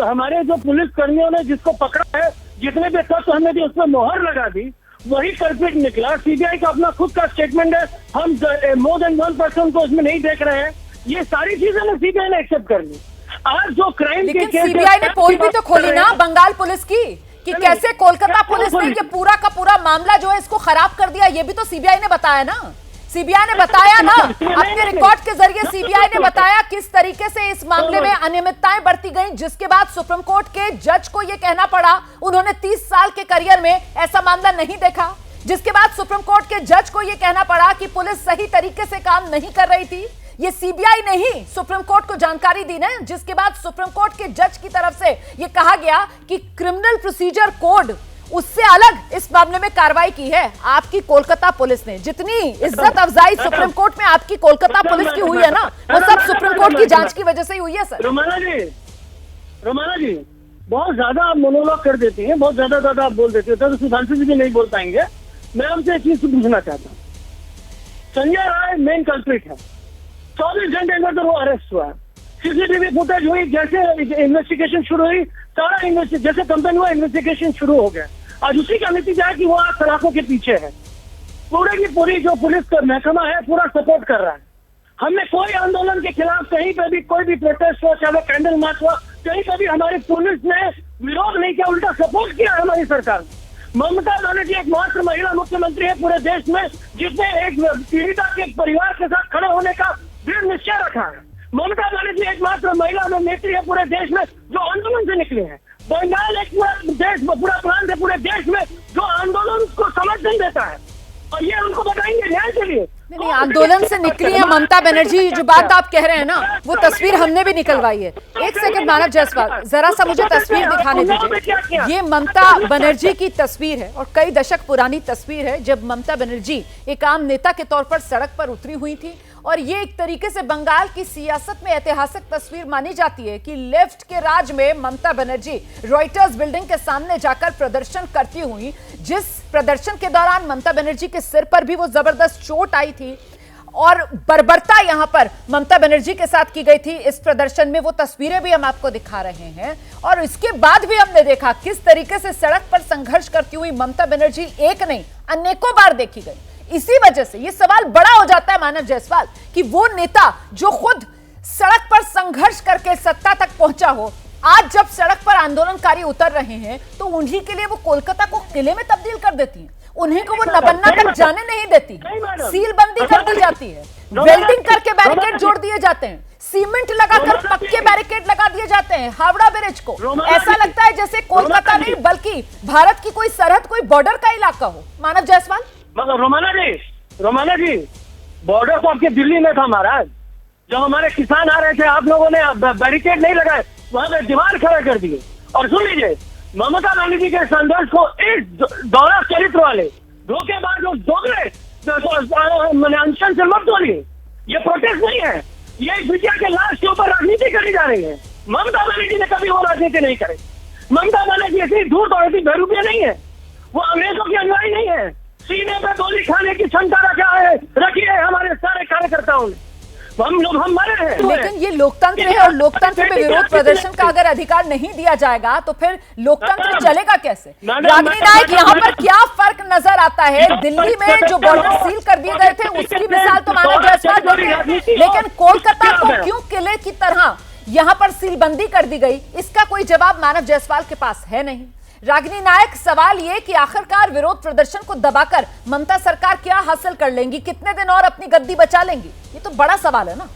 हमारे जो पुलिस कर्मियों ने जिसको पकड़ा है, जितने भी तथ्य हमने दी उस पर मोहर लगा दी, वही कल्प्रिट निकला। सीबीआई का अपना खुद का स्टेटमेंट है, हम मोर देन 1% को उसमें नहीं देख रहे हैं। ये सारी चीजें ना सीबीआई ने एक्सेप्ट कर ली। आज जो क्राइम के केस, सीबीआई ने पोल भी तो खोली ना बंगाल पुलिस की कि कैसे कोलकाता पुलिस ने ये पूरा का पूरा मामला जो है इसको खराब कर दिया। ये भी तो सीबीआई ने बताया ना, सीबीआई ने बताया ना, अपने रिकॉर्ड के जरिए सीबीआई ने बताया किस तरीके से इस मामले में अनियमितताएं बरती गई, जिसके बाद सुप्रीम कोर्ट के जज को यह कहना पड़ा, उन्होंने 30 साल के करियर में ऐसा मामला नहीं देखा, जिसके बाद सुप्रीम कोर्ट के जज को यह कहना पड़ा कि पुलिस सही तरीके से काम नहीं कर रही थी। ये सीबीआई ने ही सुप्रीम कोर्ट को जानकारी दी ना, जिसके बाद सुप्रीम कोर्ट के जज की तरफ से यह कहा गया कि क्रिमिनल प्रोसीजर कोड उससे अलग इस मामले में कार्रवाई की है आपकी कोलकाता पुलिस ने। जितनी इज्जत अफजाई सुप्रीम कोर्ट में आपकी कोलकाता पुलिस की हुई है ना, वो सब सुप्रीम कोर्ट की जांच की वजह से ही हुई है। सर रोमाना जी बहुत ज्यादा आप मोनोलॉग कर देती हैं, बहुत ज्यादा आप बोल देते हो, तो सुधांशु जी भी नहीं बोल पाएंगे। मैं आपसे एक चीज पूछना चाहता हूँ। संजय राय मेन कल्प्रिट है, 24 घंटे के अंदर वो अरेस्ट हुआ है। सीसीटीवी फुटेज हुई, जैसे इन्वेस्टिगेशन शुरू हुई, सारा जैसे कंप्लेन हुआ इन्वेस्टिगेशन शुरू हो गया। आज उसी का नतीजा है कि वो आज सलाखों के पीछे है। पूरे की पूरी जो पुलिस का महकमा है पूरा सपोर्ट कर रहा है। हमने कोई आंदोलन के खिलाफ कहीं पे भी कोई भी प्रोटेस्ट हुआ, चाहे कैंडल मार्च हुआ, कहीं पे भी हमारी पुलिस ने विरोध नहीं किया, उल्टा सपोर्ट किया हमारी सरकार। ममता बनर्जी एकमात्र महिला मुख्यमंत्री है पूरे देश में जिसने एक पीड़िता के परिवार के साथ खड़े होने का दृढ़ निश्चय रखा है। ममता बनर्जी एकमात्र महिला नेत्री है पूरे देश में जो आंदोलन से निकले हैं। बंगाल एक पूरा प्रांत है पूरे देश में जो आंदोलन को समर्थन देता है, और ये उनको बताएंगे न्याय के लिए। नहीं, आंदोलन से निकली है ममता बनर्जी, जो बात आप कह रहे हैं ना, वो तस्वीर हमने भी निकलवाई है। एक सेकंड मानव जायसवाल, जरा सा मुझे तस्वीर दिखाने दीजिए। ये ममता बनर्जी की तस्वीर है और कई दशक पुरानी तस्वीर है, जब ममता बनर्जी एक आम नेता के तौर पर सड़क पर उतरी हुई थी। और ये एक तरीके से बंगाल की सियासत में ऐतिहासिक तस्वीर मानी जाती है कि लेफ्ट के राज में ममता बनर्जी रॉयटर्स बिल्डिंग के सामने जाकर प्रदर्शन करती हुई, जिस प्रदर्शन के दौरान ममता बनर्जी के सिर पर भी वो जबरदस्त चोट आई थी और बर्बरता यहां पर ममता बनर्जी के साथ की गई थी इस प्रदर्शन में। वो तस्वीरें भी हम आपको दिखा रहे हैं। और इसके बाद भी हमने देखा किस तरीके से सड़क पर संघर्ष करती हुई ममता बनर्जी एक नहीं अनेकों बार देखी गई। इसी वजह से ये सवाल बड़ा हो जाता है मानव जायसवाल कि वो नेता जो खुद सड़क पर संघर्ष करके सत्ता तक पहुंचा हो, आज जब सड़क पर आंदोलनकारी उतर रहे हैं तो उन्हीं के लिए वो कोलकाता को किले में तब्दील कर देती है, उन्हीं को वो नबन्ना तक जाने नहीं देती, सील बंदी कर दी जाती है, वेल्डिंग करके बैरिकेड जोड़ दिए जाते हैं, सीमेंट लगाकर पक्के बैरिकेड लगा दिए जाते हैं हावड़ा ब्रिज को। ऐसा लगता है जैसे कोलकाता नहीं बल्कि भारत की कोई सरहद, कोई बॉर्डर का इलाका हो। मानव जायसवाल, मगर रोमाना जी बॉर्डर तो आपके दिल्ली में था महाराज। जब हमारे किसान आ रहे थे आप लोगों ने बैरिकेड नहीं लगाए, वहां पे दीवार खड़ा कर दिए। और सुन लीजिए, ममता बनर्जी के संघर्ष को इस दौरा चरित्र वाले धोखेबाज जो दोगले अनशन से मत बोलिए। ये प्रोटेस्ट नहीं है, ये बिटिया के लाश के ऊपर राजनीति करी जा रही है। ममता बनर्जी ने कभी वो राजनीति नहीं करे। ममता बनर्जी ऐसी धूर्त और ऐसी बेरूपिया नहीं है, वो अंग्रेजों की अनुयायी नहीं है। सीने पे गोली खाने की क्षमता रखी है हमारे सारे कार्यकर्ताओं ने। हम मरे हैं। लेकिन ये लोकतंत्र है और लोकतंत्र में विरोध प्रदर्शन का अगर अधिकार नहीं दिया जाएगा तो फिर लोकतंत्र चलेगा कैसे? रागिनी नायक, यहाँ पर क्या फर्क नजर आता है? दिल्ली में जो बॉर्डर सील कर दिए गए थे उसकी मिसाल तो मानव जायसवाल देते हैं, लेकिन कोलकाता को क्यों किले की तरह यहाँ पर सीलबंदी कर दी गई, इसका कोई जवाब मानव जायसवाल के पास है नहीं। रागिनी नायक, सवाल ये कि आखिरकार विरोध प्रदर्शन को दबाकर ममता सरकार क्या हासिल कर लेंगी, कितने दिन और अपनी गद्दी बचा लेंगी, ये तो बड़ा सवाल है ना।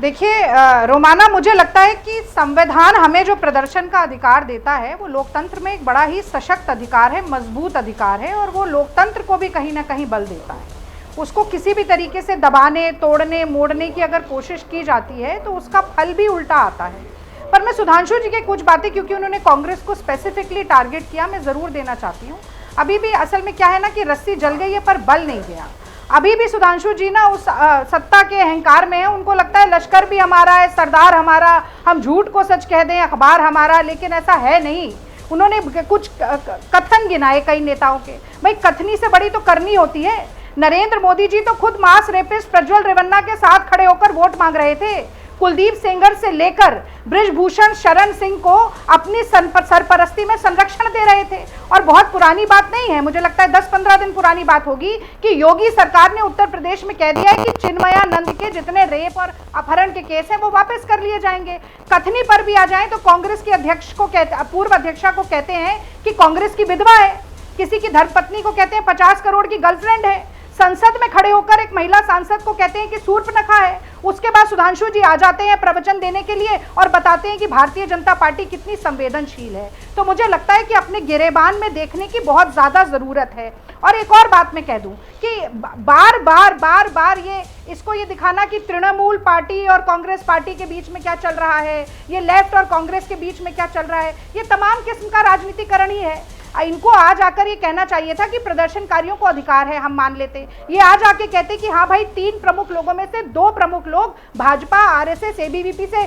देखिए रोमाना, मुझे लगता है कि संविधान हमें जो प्रदर्शन का अधिकार देता है वो लोकतंत्र में एक बड़ा ही सशक्त अधिकार है, मजबूत अधिकार है, और वो लोकतंत्र को भी कहीं ना कहीं बल देता है। उसको किसी भी तरीके से दबाने, तोड़ने, मोड़ने की अगर कोशिश की जाती है तो उसका फल भी उल्टा आता है। पर मैं सुधांशु जी की कुछ बातें, क्योंकि उन्होंने कांग्रेस को स्पेसिफिकली टारगेट किया, मैं ज़रूर देना चाहती हूँ। अभी भी असल में क्या है ना कि रस्सी जल गई है पर बल नहीं गया। अभी भी सुधांशु जी ना उस सत्ता के अहंकार में है, उनको लगता है लश्कर भी हमारा है, सरदार हमारा, हम झूठ को सच कह दें, अखबार हमारा, लेकिन ऐसा है नहीं। उन्होंने कुछ कथन गिनाए कई नेताओं के, भाई कथनी से बड़ी तो करनी होती है। नरेंद्र मोदी जी तो खुद मास रेपिस्ट प्रज्वल रेवन्ना के साथ खड़े होकर वोट मांग रहे थे। कुलदीप सेंगर से लेकर बृजभूषण शरण सिंह को अपनी सरपरस्ती में संरक्षण दे रहे थे। और बहुत पुरानी बात नहीं है, मुझे लगता है 10-15 दिन पुरानी बात होगी कि योगी सरकार ने उत्तर प्रदेश में कह दिया है कि चिन्मयानंद के जितने रेप और अपहरण के केस हैं वो वापस कर लिए जाएंगे। कथनी पर भी आ जाएं तो कांग्रेस के अध्यक्ष को पूर्व अध्यक्षा को कहते हैं कि कांग्रेस की विधवा है, किसी की धर्मपत्नी को कहते हैं 50 करोड़ की गर्लफ्रेंड है, संसद में खड़े होकर एक महिला सांसद को कहते हैं कि सूर्पनखा है। उसके बाद सुधांशु जी आ जाते हैं प्रवचन देने के लिए और बताते हैं कि भारतीय जनता पार्टी कितनी संवेदनशील है। तो मुझे लगता है कि अपने गिरेबान में देखने की बहुत ज्यादा जरूरत है। और एक और बात मैं कह दूं कि बार बार ये दिखाना कि तृणमूल पार्टी और कांग्रेस पार्टी के बीच में क्या चल रहा है, ये लेफ्ट और कांग्रेस के बीच में क्या चल रहा है, ये तमाम किस्म का राजनीतिकरण ही है। इनको आज आकर ये कहना चाहिए था कि प्रदर्शनकारियों को अधिकार है, हम मान लेते। ये आज आके कहते कि हाँ भाई 3 प्रमुख लोगों में से 2 प्रमुख लोग भाजपा, आरएसएस, एबीवीपी से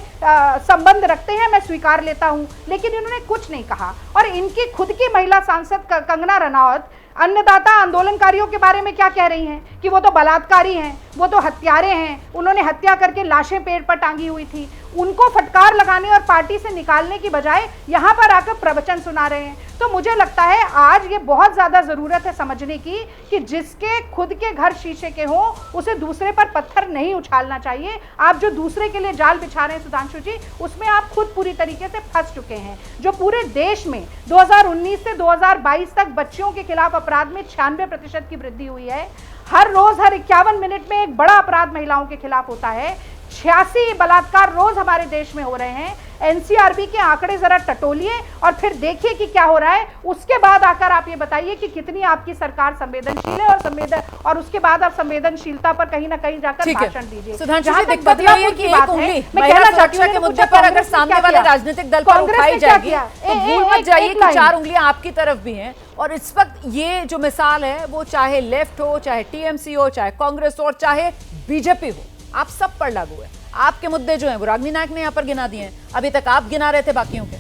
संबंध रखते हैं, मैं स्वीकार लेता हूं। लेकिन इन्होंने कुछ नहीं कहा। और इनकी खुद की महिला सांसद कंगना रनौत अन्नदाता आंदोलनकारियों के बारे में क्या कह रही हैं कि वो तो बलात्कारी हैं, वो तो हत्यारे हैं, उन्होंने हत्या करके लाशें पेड़ पर टांगी हुई थी। उनको फटकार लगाने और पार्टी से निकालने की बजाय यहाँ पर आकर प्रवचन सुना रहे हैं। तो मुझे लगता है आज ये बहुत ज़्यादा ज़रूरत है समझने की कि जिसके खुद के घर शीशे के हों उसे दूसरे पर पत्थर नहीं उछालना चाहिए। आप जो दूसरे के लिए जाल बिछा रहे हैं सुधांशु जी, उसमें आप खुद पूरी तरीके से फंस चुके हैं। जो पूरे देश में 2019 से 2022 तक बच्चियों के खिलाफ अपराध में 96% की वृद्धि हुई है। हर रोज हर 51 मिनट में एक बड़ा अपराध महिलाओं के खिलाफ होता है। 86 बलात्कार रोज हमारे देश में हो रहे हैं। एनसीआरबी के आंकड़े जरा टटोलिए और फिर देखिए कि क्या हो रहा है। उसके बाद आकर आप ये बताइए कि कितनी आपकी सरकार संवेदनशील है और उसके बाद आप संवेदनशीलता पर कहीं ना कहीं जाकर भाषण दीजिए। जहां तक बदलाव की बात है, मैं कहना चाहती हूं कि मुद्दे पर अगर सामने वाले राजनीतिक दल पर उठाई जाएगी तो भूल मत जाइए कि 4 उंगलियां आपकी तरफ भी हैं। और इस वक्त ये जो मिसाल है वो चाहे लेफ्ट हो, चाहे टीएमसी हो, चाहे कांग्रेस हो और चाहे बीजेपी हो, आप सब पर लागू है। आपके मुद्दे जो हैं वो रागिनी नायक ने यहां पर गिना दिए हैं, अभी तक आप गिना रहे थे बाकियों के।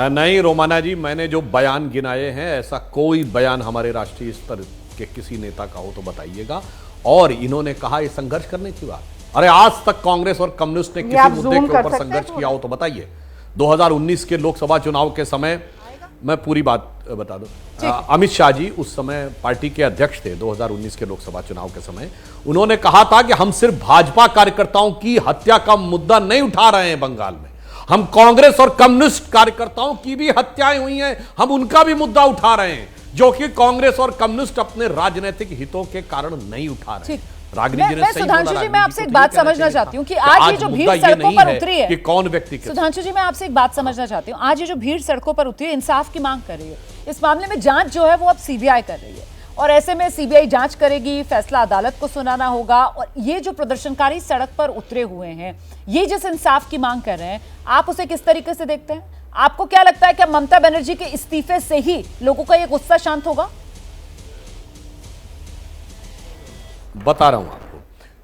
नहीं रोमाना जी, मैंने जो बयान गिनाए हैं ऐसा कोई बयान हमारे राष्ट्रीय स्तर के किसी नेता का हो तो बताइएगा। और इन्होंने कहा ये संघर्ष करने की बात, अरे आज तक कांग्रेस और कम्युनिस्ट ने किसी मुद्दे के ऊपर संघर्ष किया हो तो बताइए। 2019 के लोकसभा चुनाव के समय, मैं पूरी बात बता दूं, अमित शाह जी उस समय पार्टी के अध्यक्ष थे। 2019 के लोकसभा चुनाव के समय उन्होंने कहा था कि हम सिर्फ भाजपा कार्यकर्ताओं की हत्या का मुद्दा नहीं उठा रहे हैं बंगाल में, हम कांग्रेस और कम्युनिस्ट कार्यकर्ताओं की भी हत्याएं हुई हैं, हम उनका भी मुद्दा उठा रहे हैं, जो कि कांग्रेस और कम्युनिस्ट अपने राजनीतिक हितों के कारण नहीं उठा रहे हैं। सुधांशु जी, मैं आपसे एक बात समझना चाहती हूँ कि आज ये जो भीड़ सड़कों पर उतरी है, कि कौन व्यक्ति, सुधांशु जी मैं आपसे एक बात समझना चाहती हूँ, आज ये जो भीड़ सड़कों पर उतरी है इंसाफ की मांग कर रही है। इस मामले में जांच जो है वो अब सीबीआई कर रही है और ऐसे में सीबीआई जांच करेगी, फैसला अदालत को सुनाना होगा। और ये जो प्रदर्शनकारी सड़क पर उतरे हुए हैं, ये जिस इंसाफ की मांग कर रहे हैं, आप उसे किस तरीके से देखते हैं? आपको क्या लगता है कि ममता बनर्जी के इस्तीफे से ही लोगों का ये गुस्सा शांत होगा? बता रहा हूं आपको,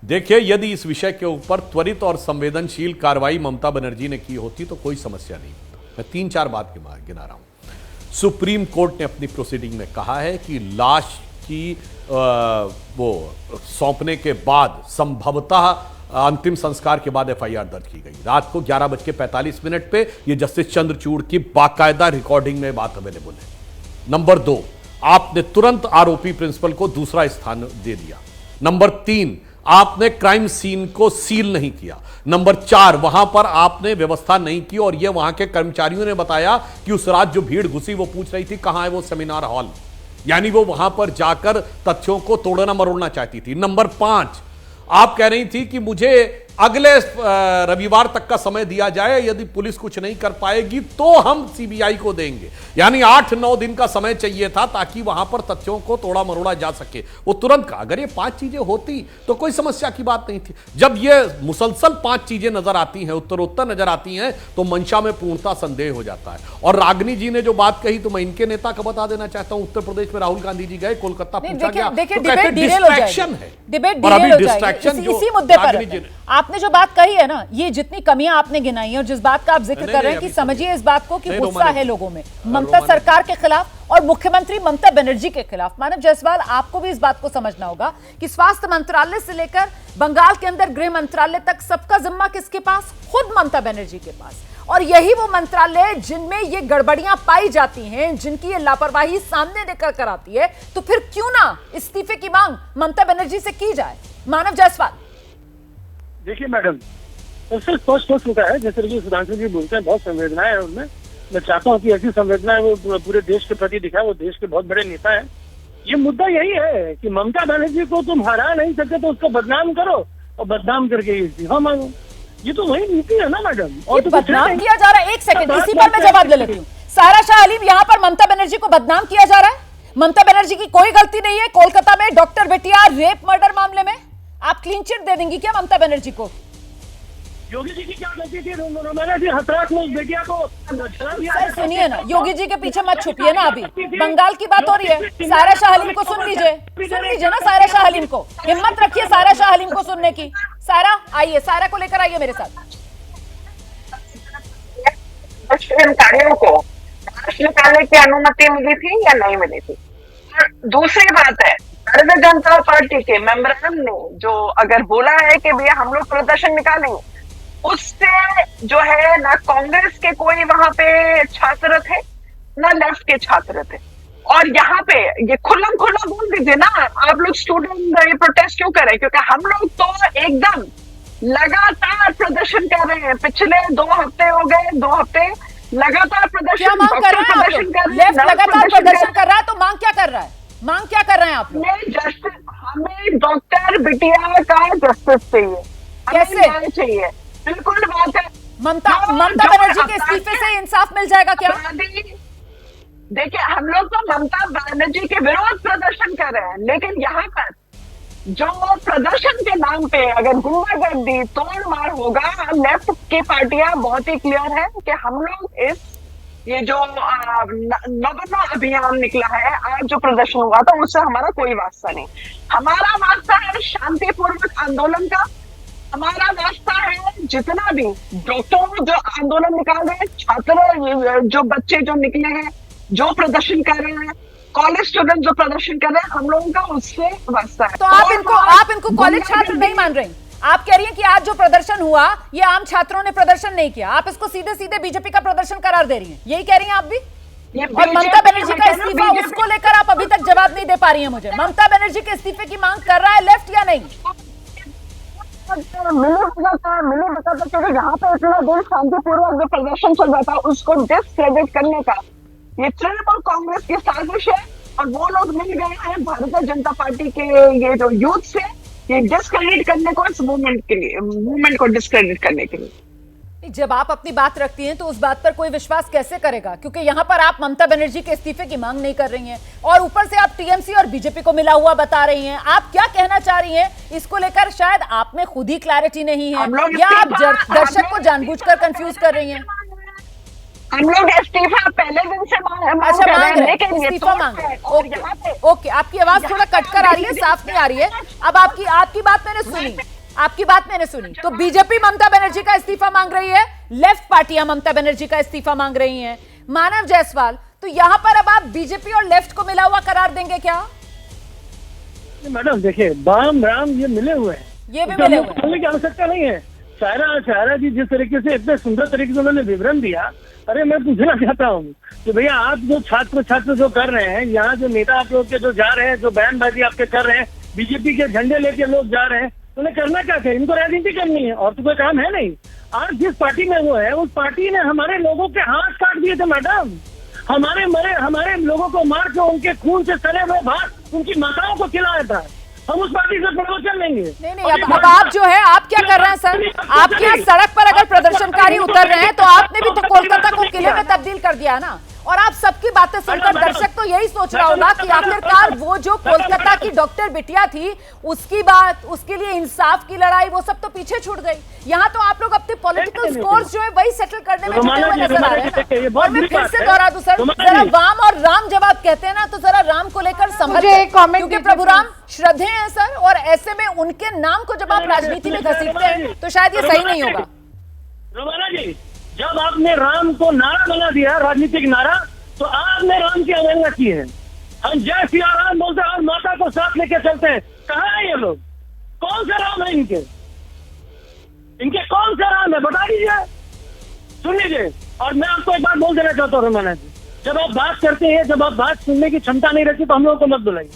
देखिए, यदि इस विषय के ऊपर त्वरित और संवेदनशील कार्रवाई ममता बनर्जी ने की होती तो कोई समस्या नहीं होता। मैं 3-4 बात गिना रहा हूं। सुप्रीम कोर्ट ने अपनी प्रोसीडिंग में कहा है कि लाश की वो सौंपने के बाद संभवतः अंतिम संस्कार के बाद एफआईआर दर्ज की गई। रात को 11:45 पे ये जस्टिस चंद्रचूड़ की बाकायदा रिकॉर्डिंग में बात अवेलेबल है। नंबर 2, आपने तुरंत आरोपी प्रिंसिपल को दूसरा स्थान दे दिया। नंबर 3, आपने क्राइम सीन को सील नहीं किया। नंबर 4, वहां पर आपने व्यवस्था नहीं की और यह वहां के कर्मचारियों ने बताया कि उस रात जो भीड़ घुसी वो पूछ रही थी कहां है वो सेमिनार हॉल, यानी वो वहां पर जाकर तथ्यों को तोड़ना मरोड़ना चाहती थी। नंबर 5, आप कह रही थी कि मुझे अगले रविवार तक का समय दिया जाए, यदि पुलिस कुछ नहीं कर पाएगी तो हम सीबीआई को देंगे, यानी 8-9 दिन का समय चाहिए था ताकि वहां पर तथ्यों को तोड़ा मरोड़ा जा सके। वो तुरंत कहा। अगर ये 5 चीजें होती तो कोई समस्या की बात नहीं थी। जब ये मुसलसल 5 चीजें नजर आती हैं, उत्तरोत्तर नजर आती हैं, तो मंशा में पूर्णता संदेह हो जाता है। और रागिनी जी ने जो बात कही तो मैं इनके नेता को बता देना चाहता हूं। उत्तर प्रदेश में राहुल गांधी जी गए, कोलकाता पूछा गया तो कहते डिस्ट्रैक्शन है, डिबेट और अभी डिस्ट्रैक्शन इसी मुद्दे पर आपने जो बात कही है ना, ये जितनी कमियां आपने गिनाई है और जिस बात का आप जिक्र कर रहे हैं कि समझिए इस बात को कि गुस्सा है लोगों में ममता सरकार के खिलाफ और मुख्यमंत्री ममता बनर्जी के खिलाफ। मानव जायसवाल, आपको भी इस बात को समझना होगा कि स्वास्थ्य मंत्रालय से लेकर बंगाल के अंदर गृह मंत्रालय तक सबका जिम्मा किसके पास? खुद ममता बनर्जी के पास। और यही वो मंत्रालय जिनमें ये गड़बड़ियां पाई जाती हैं, जिनकी ये लापरवाही सामने लेकर कर आती है, तो फिर क्यों ना इस्तीफे की मांग ममता बनर्जी से की जाए? मानव जायसवाल। देखिए मैडम, सबसे स्पष्ट हो चुका है, जैसे कि सुधांशु जी बोलते हैं, बहुत संवेदनाएं है उनमें। मैं चाहता हूँ कि ऐसी संवेदनाएं वो पूरे देश के प्रति दिखाए। वो देश के बहुत बड़े नेता हैं। ये मुद्दा यही है कि ममता बनर्जी को तुम हरा नहीं सकते तो उसको बदनाम करो और बदनाम करके इस्तीफा मांगो। ये तो वही नीति है ना मैडम। और तो बदनाम किया जा रहा है। एक सेकंड, इसी पर मैं जवाब ले लेती हूँ। सारा शाह अलीम, यहाँ पर ममता बनर्जी को बदनाम किया जा रहा है। ममता बनर्जी की कोई गलती नहीं है। कोलकाता में डॉक्टर बेटिया रेप मर्डर मामले में आप क्लीन चिट दे देंगी क्या ममता बनर्जी को? योगी जी की क्या गलती थी? मैंने भी हथरास में उस बेटिया को सर सुनिए ना, योगी जी के पीछे मत छुपिए ना। अभी बंगाल की बात हो रही है, सारा शाह अलीम को सुन लीजिए ना। सारा शाह अलीम को हिम्मत रखिए, सारा शाह अलीम को सुनने की। सारा आइए, सारा को लेकर आइए मेरे साथ। कर्मचारियों को मार्च निकालने की अनुमति मिली थी या नहीं मिली थी? और दूसरी बात है, भारतीय जनता पार्टी के मेंबरान ने जो अगर बोला है कि भैया हम लोग प्रदर्शन निकालेंगे, उससे जो है ना कांग्रेस के कोई वहां पे छात्र थे ना लेफ्ट के छात्र थे। और यहाँ पे ये खुला बोल दीजिए ना, आप लोग स्टूडेंट ये प्रोटेस्ट क्यों करें? क्योंकि हम लोग तो एकदम लगातार प्रदर्शन कर रहे हैं। पिछले 2 हफ्ते हो गए, 2 हफ्ते लगातार प्रदर्शन कर रहे हैं। लेफ्ट लगातार प्रदर्शन कर रहा है, तो मांग क्या कर रहा है? मांग क्या कर रहे हैं आप? हमें डॉक्टर बिटिया का जस्टिस चाहिए। कैसे चाहिए? बिल्कुल बात है। ममता बनर्जी के इस्तीफे से इंसाफ मिल जाएगा क्या? देखिए, हम लोग तो ममता बनर्जी के विरोध प्रदर्शन कर रहे हैं, लेकिन यहाँ पर जो प्रदर्शन के नाम पे अगर गुंडागर्दी तोड़ मार होगा, लेफ्ट की पार्टियां बहुत ही क्लियर है कि हम लोग ये जो नवन्ना अभियान निकला है, आज जो प्रदर्शन हुआ था, उससे हमारा कोई वास्ता नहीं। हमारा वास्ता है शांतिपूर्वक आंदोलन का। हमारा वास्ता है जितना भी डॉक्टर जो आंदोलन निकाल रहे हैं, छात्र जो बच्चे जो निकले हैं, जो प्रदर्शन कर रहे हैं, कॉलेज स्टूडेंट जो प्रदर्शन कर रहे हैं, हम लोगों का उससे वास्ता है। तो आप इनको कॉलेज छात्र नहीं मान रहे? आप कह रही हैं कि आज जो प्रदर्शन हुआ ये आम छात्रों ने प्रदर्शन नहीं किया, आप इसको सीधे बीजेपी का प्रदर्शन करार दे रही हैं, यही कह रही हैं आप भी? और ममता बनर्जी का इस्तीफा, उसको लेकर आप अभी तक जवाब नहीं दे पा रही हैं मुझे। ममता बनर्जी के इस्तीफे की मांग कर रहा है लेफ्ट या नहीं? मिले बताता क्योंकि यहाँ पे इतना देर शांतिपूर्वक जो प्रदर्शन चल रहा था, उसको डिस्क्रेडिट करने का ये तृणमूल कांग्रेस की साजिश है। और वो लोग मिल गए हैं भारतीय जनता पार्टी के ये जो यूथ से, ये डिस्क्रेडिट करने को, इस मूवमेंट को डिस्क्रेडिट करने के लिए। जब आप अपनी बात रखती हैं तो उस बात पर कोई विश्वास कैसे करेगा? क्योंकि यहाँ पर आप ममता बनर्जी के इस्तीफे की मांग नहीं कर रही हैं और ऊपर से आप टीएमसी और बीजेपी को मिला हुआ बता रही हैं। आप क्या कहना चाह रही हैं इसको लेकर? शायद आप में खुद ही क्लैरिटी नहीं है या आप दर्शक को जानबूझकर कंफ्यूज कर रही हैं? हम लोग इस्तीफा पहले दिन से अच्छा मांग रहे हैं, इस्तीफा मांग रहे हैं। ओके, आपकी आवाज थोड़ा कट कर आ रही है, साफ नहीं आ रही है। अब आपकी बात मैंने सुनी। आपकी बात मैंने सुनी। तो बीजेपी ममता बनर्जी का इस्तीफा मांग रही है, लेफ्ट पार्टियां ममता बनर्जी का इस्तीफा मांग रही हैं। मानव जायसवाल, तो यहां पर अब आप बीजेपी और लेफ्ट को मिला हुआ करार देंगे क्या? मैडम देखिए, बाम राम ये मिले हुए हैं, ये भी मिले हुए बोलने की आवश्यकता नहीं है। शायरा जी जिस तरीके से इतने सुंदर तरीके से उन्होंने विवरण दिया, अरे मैं पूछना चाहता हूँ कि भैया आप जो छात्र जो कर रहे हैं, यहाँ जो नेता आप लोग के जो जा रहे हैं, जो बयानबाजी आपके कर रहे हैं, बीजेपी के झंडे लेके लोग जा रहे हैं, उन्हें करना क्या है? इनको राजनीति करनी है और तो कोई काम है नहीं। आज जिस पार्टी में वो है, उस पार्टी ने हमारे लोगों के हाथ काट दिए थे मैडम। हमारे लोगों को मार के उनके खून से तले हुए भात उनकी माताओं को खिलाया था। हम उस पार्टी से प्रमोशन लेंगे। नहीं, अब आप जो है, आप क्या कर रहे हैं सर? आपके यहाँ सड़क पर अगर प्रदर्शनकारी उतर रहे हैं तो आपने भी तो कोलकाता को किले में तब्दील कर दिया ना। और आप सबकी बातें सुनकर दर्शक तो यही सोच रहा होगा कि आखिरकार वो जो कोलकाता की डॉक्टर बिटिया थी, उसकी बात, उसके लिए इंसाफ की लड़ाई, वो सब तो पीछे छूट गई। यहाँ तो आप लोग अपने पॉलिटिकल स्कोर्स जो है वही सेटल करने में जुटे हुए नजर आ रहे हैं। और मैं फिर से दोहरा दूं सर, जरा वाम और राम जब आप कहते हैं ना, तो जरा राम को लेकर संभल, क्योंकि प्रभु राम श्रद्धेय हैं सर, और ऐसे में उनके नाम को जब आप राजनीति में घसीटते हैं तो शायद ये सही नहीं होगा। रोमाना जी, जब आपने राम को नारा बना दिया, राजनीतिक नारा, तो आपने राम की अवहेलना की है। हम जय सिया राम बोलते हैं और माता को साथ लेके चलते हैं। कहाँ है ये लोग? कौन सा राम है इनके कौन सा राम है, बता दीजिए। सुन लीजिए, और मैं आपको एक बात बोल देना चाहता हूँ रोमाना जी, जब आप बात करते हैं, जब आप बात सुनने की क्षमता नहीं रहती तो हम लोगों को मत बुलाइए।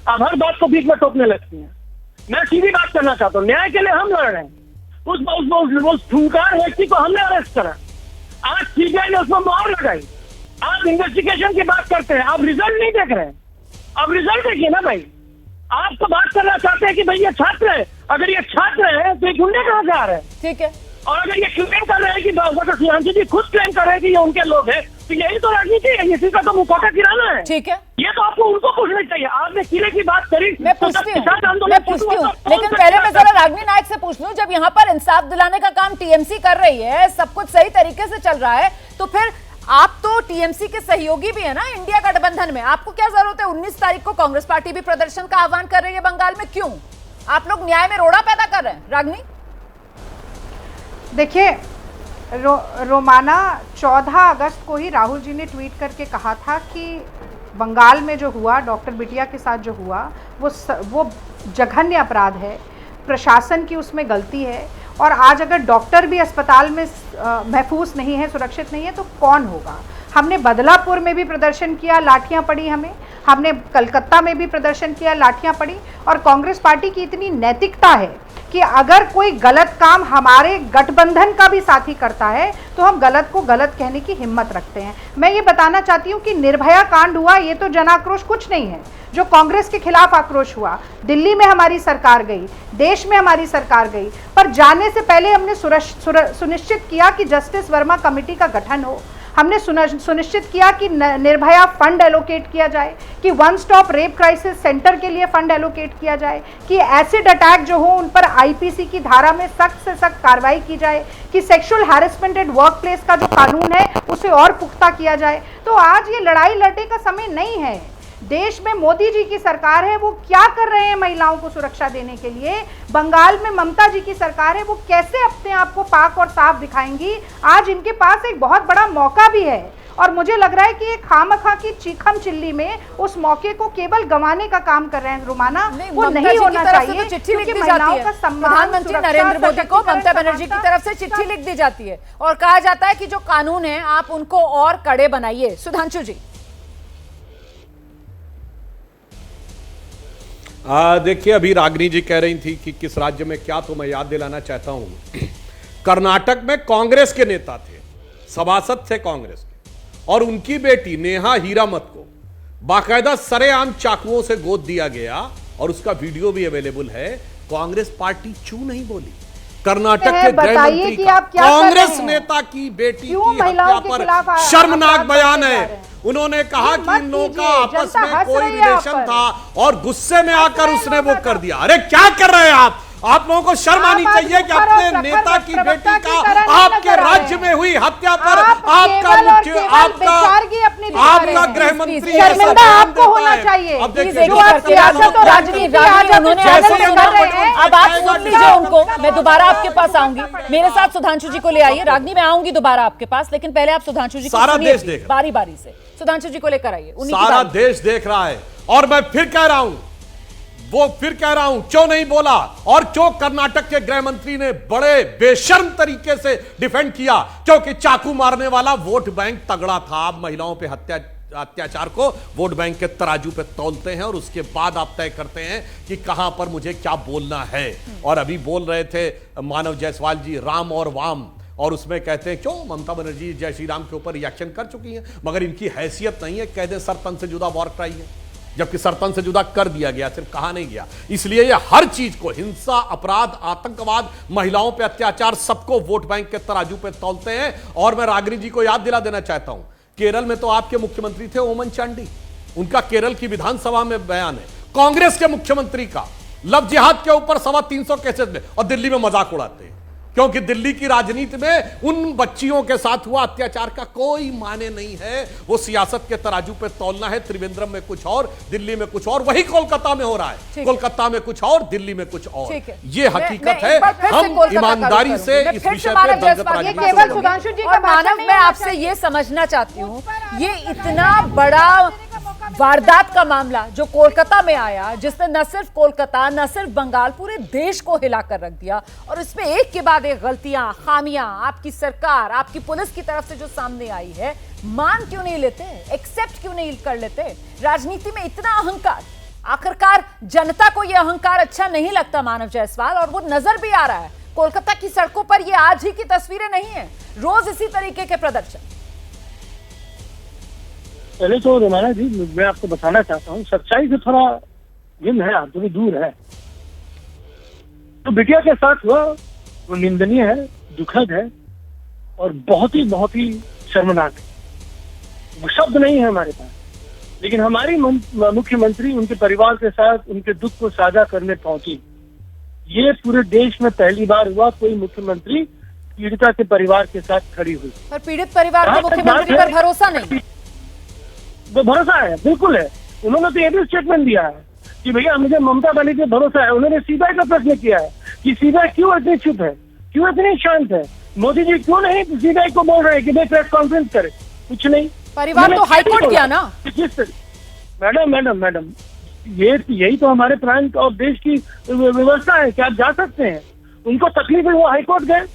आप हर बात को बीच में टोकने लगती हैं। मैं सीधी बात करना चाहता हूँ, न्याय के लिए हम लड़ रहे हैं। उस खूंखार व्यक्ति को हमने अरेस्ट करा, आज सीबीआई ने उसको मोहर लगाई। आप इन्वेस्टिगेशन की बात करते हैं, आप रिजल्ट नहीं देख रहे हैं। अब रिजल्ट देखिए ना भाई। आप तो बात करना चाहते हैं कि भाई ये छात्र है, अगर ये छात्र है तो ये गुंडे कहाँ से आ रहे हैं? ठीक है। और अगर ये क्लेम कर रहे हैं कि डॉक्टर सुधांशु जी खुद क्लेम कर रहे हैं कि ये उनके लोग हैं, तो यही तो राजनीति है, इसी का तो मुखौटा गिराना है। ठीक है, ये तो आपको उनको पूछना चाहिए। आपने किले की बात करी, मैं पूछती हूँ, लेकिन पहले मैं जरा रागिनी नायक से पूछ लूं, जब यहाँ पर इंसाफ दिलाने का काम टीएमसी कर रही है, सब कुछ सही तरीके से चल रहा है, तो फिर आप तो टीएमसी के सहयोगी भी है ना इंडिया गठबंधन में, आपको क्या जरूरत है? 19 तारीख को कांग्रेस पार्टी भी प्रदर्शन का आह्वान कर रही है बंगाल में, क्यों आप लोग न्याय में रोड़ा पैदा कर रहे हैं? रागिनी देखिए, रोमाना 14 अगस्त को ही राहुल जी ने ट्वीट करके कहा था कि बंगाल में जो हुआ, डॉक्टर बिटिया के साथ जो हुआ, वो जघन्य अपराध है, प्रशासन की उसमें गलती है, और आज अगर डॉक्टर भी अस्पताल में महफूज नहीं है, सुरक्षित नहीं है, तो कौन होगा? हमने बदलापुर में भी प्रदर्शन किया, लाठियां पड़ी हमने कलकत्ता में भी प्रदर्शन किया, लाठियां पड़ी। और कांग्रेस पार्टी की इतनी नैतिकता है कि अगर कोई गलत काम हमारे गठबंधन का भी साथी करता है तो हम गलत को गलत कहने की हिम्मत रखते हैं। मैं ये बताना चाहती हूँ कि निर्भया कांड हुआ, ये तो जन आक्रोश कुछ नहीं है। जो कांग्रेस के खिलाफ आक्रोश हुआ, दिल्ली में हमारी सरकार गई, देश में हमारी सरकार गई, पर जाने से पहले हमने सुनिश्चित किया कि जस्टिस वर्मा कमेटी का गठन हो। हमने सुनिश्चित किया कि निर्भया फंड एलोकेट किया जाए, कि one stop rape crisis centre के लिए फंड एलोकेट किया जाए, कि एसिड अटैक जो हो उन पर आईपीसी की धारा में सख्त से सख्त कार्रवाई की जाए, कि sexual harassment at work place का जो कानून है उसे और पुख्ता किया जाए। तो आज ये लड़ाई लड़ने का समय नहीं है। देश में मोदी जी की सरकार है, वो क्या कर रहे हैं महिलाओं को सुरक्षा देने के लिए? बंगाल में ममता जी की सरकार है, वो कैसे अपने आप को पाक और साफ दिखाएंगी? आज इनके पास एक बहुत बड़ा मौका भी है, और मुझे लग रहा है कि ये खामखा की चीखम चिल्ली में उस मौके को केवल गंवाने का काम कर रहे हैं। रोमाना, वो नहीं होना चाहिए, क्योंकि महिलाओं का सम्मान, प्रधानमंत्री नरेंद्र मोदी को ममता बनर्जी की तरफ से चिट्ठी लिख दी जाती है और कहा जाता है कि जो कानून है आप उनको और कड़े बनाइए। सुधांशु जी, देखिए, अभी रागिनी जी कह रही थी कि किस राज्य में क्या, तो मैं याद दिलाना चाहता हूं, कर्नाटक में कांग्रेस के नेता थे, सभासद थे कांग्रेस के, और उनकी बेटी नेहा हीरामत को बाकायदा सरेआम चाकुओं से गोद दिया गया, और उसका वीडियो भी अवेलेबल है। कांग्रेस पार्टी चू नहीं बोली। कर्नाटक के गृह मंत्री का कांग्रेस नेता की बेटी की हत्या पर शर्मनाक बयान है। उन्होंने कहा कि इन लोगों का आपस में कोई रिलेशन था और गुस्से में आकर उसने वो कर दिया। अरे क्या कर रहे हैं आप? आप लोगों को शर्म आनी चाहिए कि अपने नेता की बेटी का आपके राज्य में हुई हत्या पर आपका गृह मंत्री शर्मिंदा आपको होना चाहिए। अब आप सुन लीजिए उनको, मैं दोबारा आपके पास आऊंगी। मेरे साथ सुधांशु जी को ले आइए। रागनी, मैं आऊंगी दोबारा आपके पास, लेकिन पहले आप सुधांशु जी को सारा देश देख, बारी बारी से सुधांशु जी को लेकर आइए। सारा देश देख रहा है और मैं फिर कह रहा हूं क्यों नहीं बोला, और क्यों कर्नाटक के गृह मंत्री ने बड़े बेशर्म तरीके से डिफेंड किया, क्योंकि चाकू मारने वाला वोट बैंक तगड़ा था। आप महिलाओं पे अत्याचार को वोट बैंक के तराजू पे तौलते हैं और उसके बाद आप तय करते हैं कि कहां पर मुझे क्या बोलना है। और अभी बोल रहे थे मानव जायसवाल जी राम और वाम, और उसमें कहते हैं क्यों ममता बनर्जी जय श्री राम के ऊपर रिएक्शन कर चुकी हैं, मगर इनकी हैसियत नहीं है कह दें सरतन से जुदा वॉर क्राई है, जबकि सरतन से जुदा कर दिया गया, सिर्फ कहा नहीं गया। इसलिए ये हर चीज को, हिंसा, अपराध, आतंकवाद, महिलाओं पे अत्याचार, सबको वोट बैंक के तराजू पे तौलते हैं। और मैं रागिनी जी को याद दिला देना चाहता हूं, केरल में तो आपके मुख्यमंत्री थे ओमन चांडी, उनका केरल की विधानसभा में बयान है। कांग्रेस के मुख्यमंत्री का लव जिहाद के ऊपर 325 केसेस में, और दिल्ली में मजाक उड़ाते हैं, क्योंकि दिल्ली की राजनीति में उन बच्चियों के साथ हुआ अत्याचार का कोई माने नहीं है। वो सियासत के तराजू पे तौलना है, त्रिवेंद्रम में कुछ और, दिल्ली में कुछ और, वही कोलकाता में हो रहा है। कोलकाता में कुछ और, दिल्ली में कुछ और, ये हकीकत है। हम ईमानदारी से इस विषय पे मैं आपसे ये समझना चाहती हूँ, ये इतना बड़ा वारदात का मामला जो कोलकाता में आया, जिसने न सिर्फ कोलकाता, न सिर्फ बंगाल, पूरे देश को हिलाकर रख दिया, और इसमें एक के बाद एक गलतियां, खामियां आपकी सरकार, आपकी पुलिस की तरफ से जो सामने आई है, मान क्यों नहीं लेते, एक्सेप्ट क्यों नहीं कर लेते? राजनीति में इतना अहंकार, आखिरकार जनता को यह अहंकार अच्छा नहीं लगता मानव जायसवाल, और वो नजर भी आ रहा है। कोलकाता की सड़कों पर ये आज ही की तस्वीरें नहीं है, रोज इसी तरीके के प्रदर्शन। पहले तो रमाना जी, मैं आपको बताना चाहता हूँ, सच्चाई से थोड़ा भिन्न है, आप थोड़ी दूर है। तो बिटिया के साथ हुआ वो निंदनीय है, दुखद है, और बहुत ही शर्मनाक है। वो शब्द नहीं है हमारे पास, लेकिन हमारी मुख्यमंत्री उनके परिवार के साथ उनके दुख को साझा करने पहुंची। ये पूरे देश में पहली बार हुआ कोई मुख्यमंत्री पीड़िता के परिवार के साथ खड़ी हुई। पर पीड़ित परिवार को मुख्यमंत्री पर भरोसा नहीं, वो भरोसा है, बिल्कुल है। उन्होंने तो ये भी स्टेटमेंट दिया है कि भैया मुझे ममता बनर्जी पे भरोसा है। उन्होंने सीबीआई का प्रश्न किया है कि सीबीआई क्यों इतनी चुप है, क्यों इतनी शांत है, मोदी जी क्यों नहीं सीबीआई को बोल रहे हैं कि भाई प्रेस कॉन्फ्रेंस करे, कुछ नहीं। परिवार तो हाईकोर्ट गया ना। मैडम यही तो हमारे प्रांत और देश की व्यवस्था है कि आप जा सकते हैं। उनको तकलीफ है, वो हाईकोर्ट गए।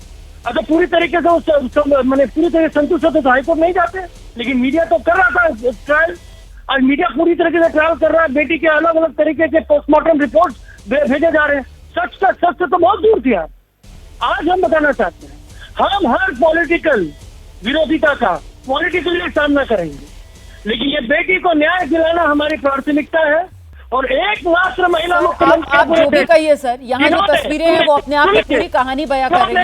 अगर पूरी तरीके से मैंने पूरी तरह संतुष्ट होते तो हाईकोर्ट नहीं जाते, लेकिन मीडिया तो कर रहा था ट्रायल, और मीडिया पूरी तरीके से ट्रायल कर रहा है। बेटी के अलग अलग तरीके के पोस्टमार्टम रिपोर्ट भेजे जा रहे हैं। सच से तो बहुत दूर थी आप। आज हम बताना चाहते हैं, हम हर पॉलिटिकल विरोधिता का पॉलिटिकली सामना करेंगे, लेकिन ये बेटी को न्याय दिलाना हमारी प्राथमिकता है। और एकमात्र महिला मुख्यमंत्री, आप जो भी कहिए सर, यहाँ जो तस्वीरें हैं वो अपने आप में पूरी कहानी बयां कर रही हैं।